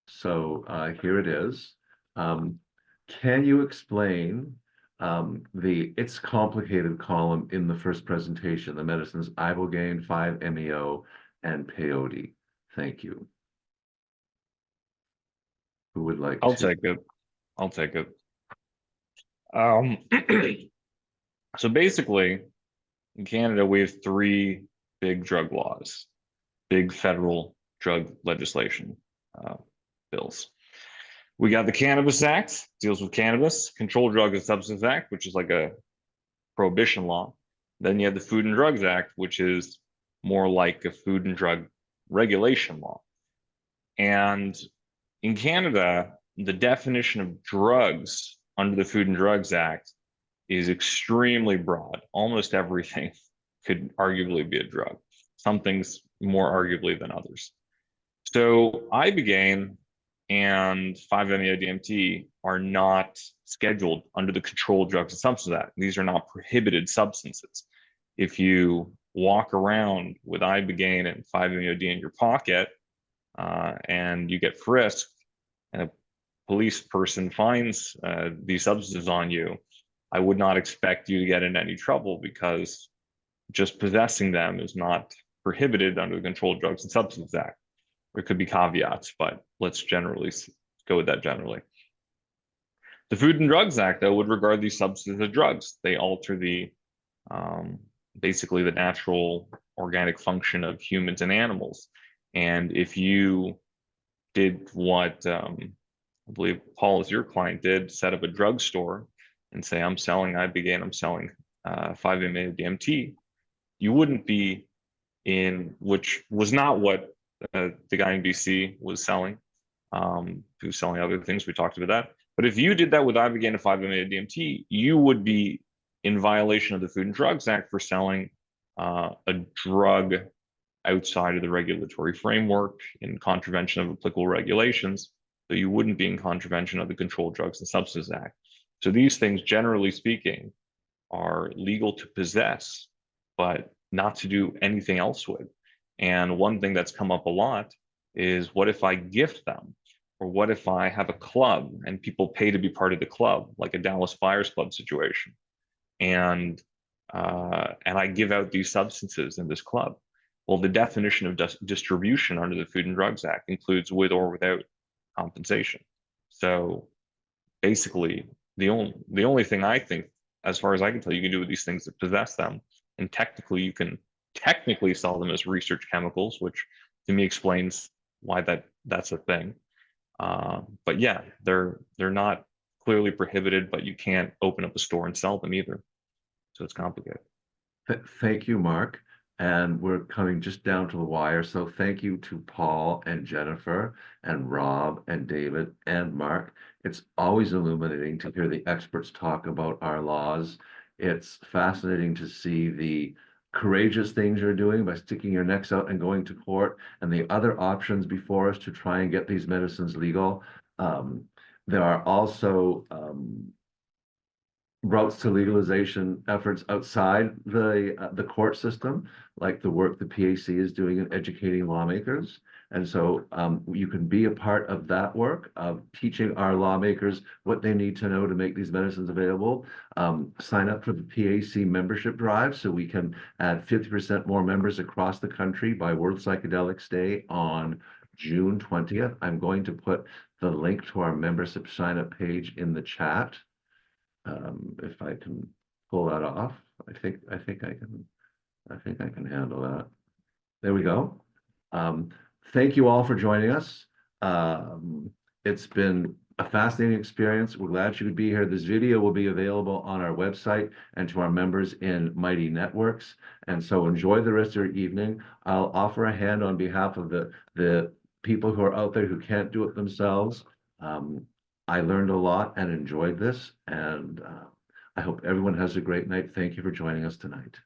Speaker 1: So here it is. Can you explain the "it's complicated" column in the first presentation, the medicines ibogaine, 5-MeO, and peyote? Thank you. Who would like
Speaker 6: I'll
Speaker 1: to?
Speaker 6: take it. I'll take it. So basically, in Canada, we have 3 big drug laws, big federal drug legislation bills. We got the Cannabis Act, deals with cannabis, Controlled Drugs and Substances Act, which is like a prohibition law. Then you have the Food and Drugs Act, which is more like a food and drug regulation law. And in Canada, the definition of drugs under the Food and Drugs Act is extremely broad. Almost everything could arguably be a drug. Some things more arguably than others. So ibogaine and 5-MeO-DMT are not scheduled under the Controlled Drugs and Substances Act. These are not prohibited substances. If you walk around with ibogaine and 5-MeO-D in your pocket and you get frisked and a police person finds these substances on you, I would not expect you to get in any trouble because just possessing them is not prohibited under the Controlled Drugs and Substances Act. There could be caveats, but let's generally go with that generally. The Food and Drugs Act, though, would regard these substances as drugs. They alter the basically the natural organic function of humans and animals. And if you did what I believe Paul, as your client did, set up a drugstore and say, I'm selling ibogaine, I'm selling 5-MeO-DMT, you wouldn't be in, which was not what the guy in BC was selling, who was selling other things. We talked about that. But if you did that with ibogaine and 5-MeO-DMT, you would be in violation of the Food and Drugs Act for selling a drug outside of the regulatory framework in contravention of applicable regulations. So you wouldn't be in contravention of the Controlled Drugs and Substances Act. So these things, generally speaking, are legal to possess, but not to do anything else with. And one thing that's come up a lot is, what if I gift them? Or what if I have a club and people pay to be part of the club, like a Dallas Fires Club situation, and I give out these substances in this club? Well, the definition of distribution under the Food and Drugs Act includes with or without compensation. So basically, the only thing I think, as far as I can tell, you can do with these things is possess them, and technically you can technically sell them as research chemicals, which to me explains why that's a thing. But yeah, they're not clearly prohibited, but you can't open up a store and sell them either. So it's complicated.
Speaker 1: Thank you, Mark. And we're coming just down to the wire. So thank you to Paul and Jennifer and Rob and David and Mark. It's always illuminating to hear the experts talk about our laws. It's fascinating to see the courageous things you're doing by sticking your necks out and going to court, and the other options before us to try and get these medicines legal. There are also routes to legalization efforts outside the court system, like the work the PAC is doing in educating lawmakers. And so you can be a part of that work of teaching our lawmakers what they need to know to make these medicines available. Sign up for the PAC membership drive so we can add 50% more members across the country by World Psychedelics Day on June 20th. I'm going to put the link to our membership sign up page in the chat. If I can pull that off, I think I can handle that. There we go. Thank you all for joining us. It's been a fascinating experience. We're glad you could be here. This video will be available on our website and to our members in Mighty Networks. And so enjoy the rest of your evening. I'll offer a hand on behalf of the people who are out there who can't do it themselves. I learned a lot and enjoyed this, and I hope everyone has a great night. Thank you for joining us tonight.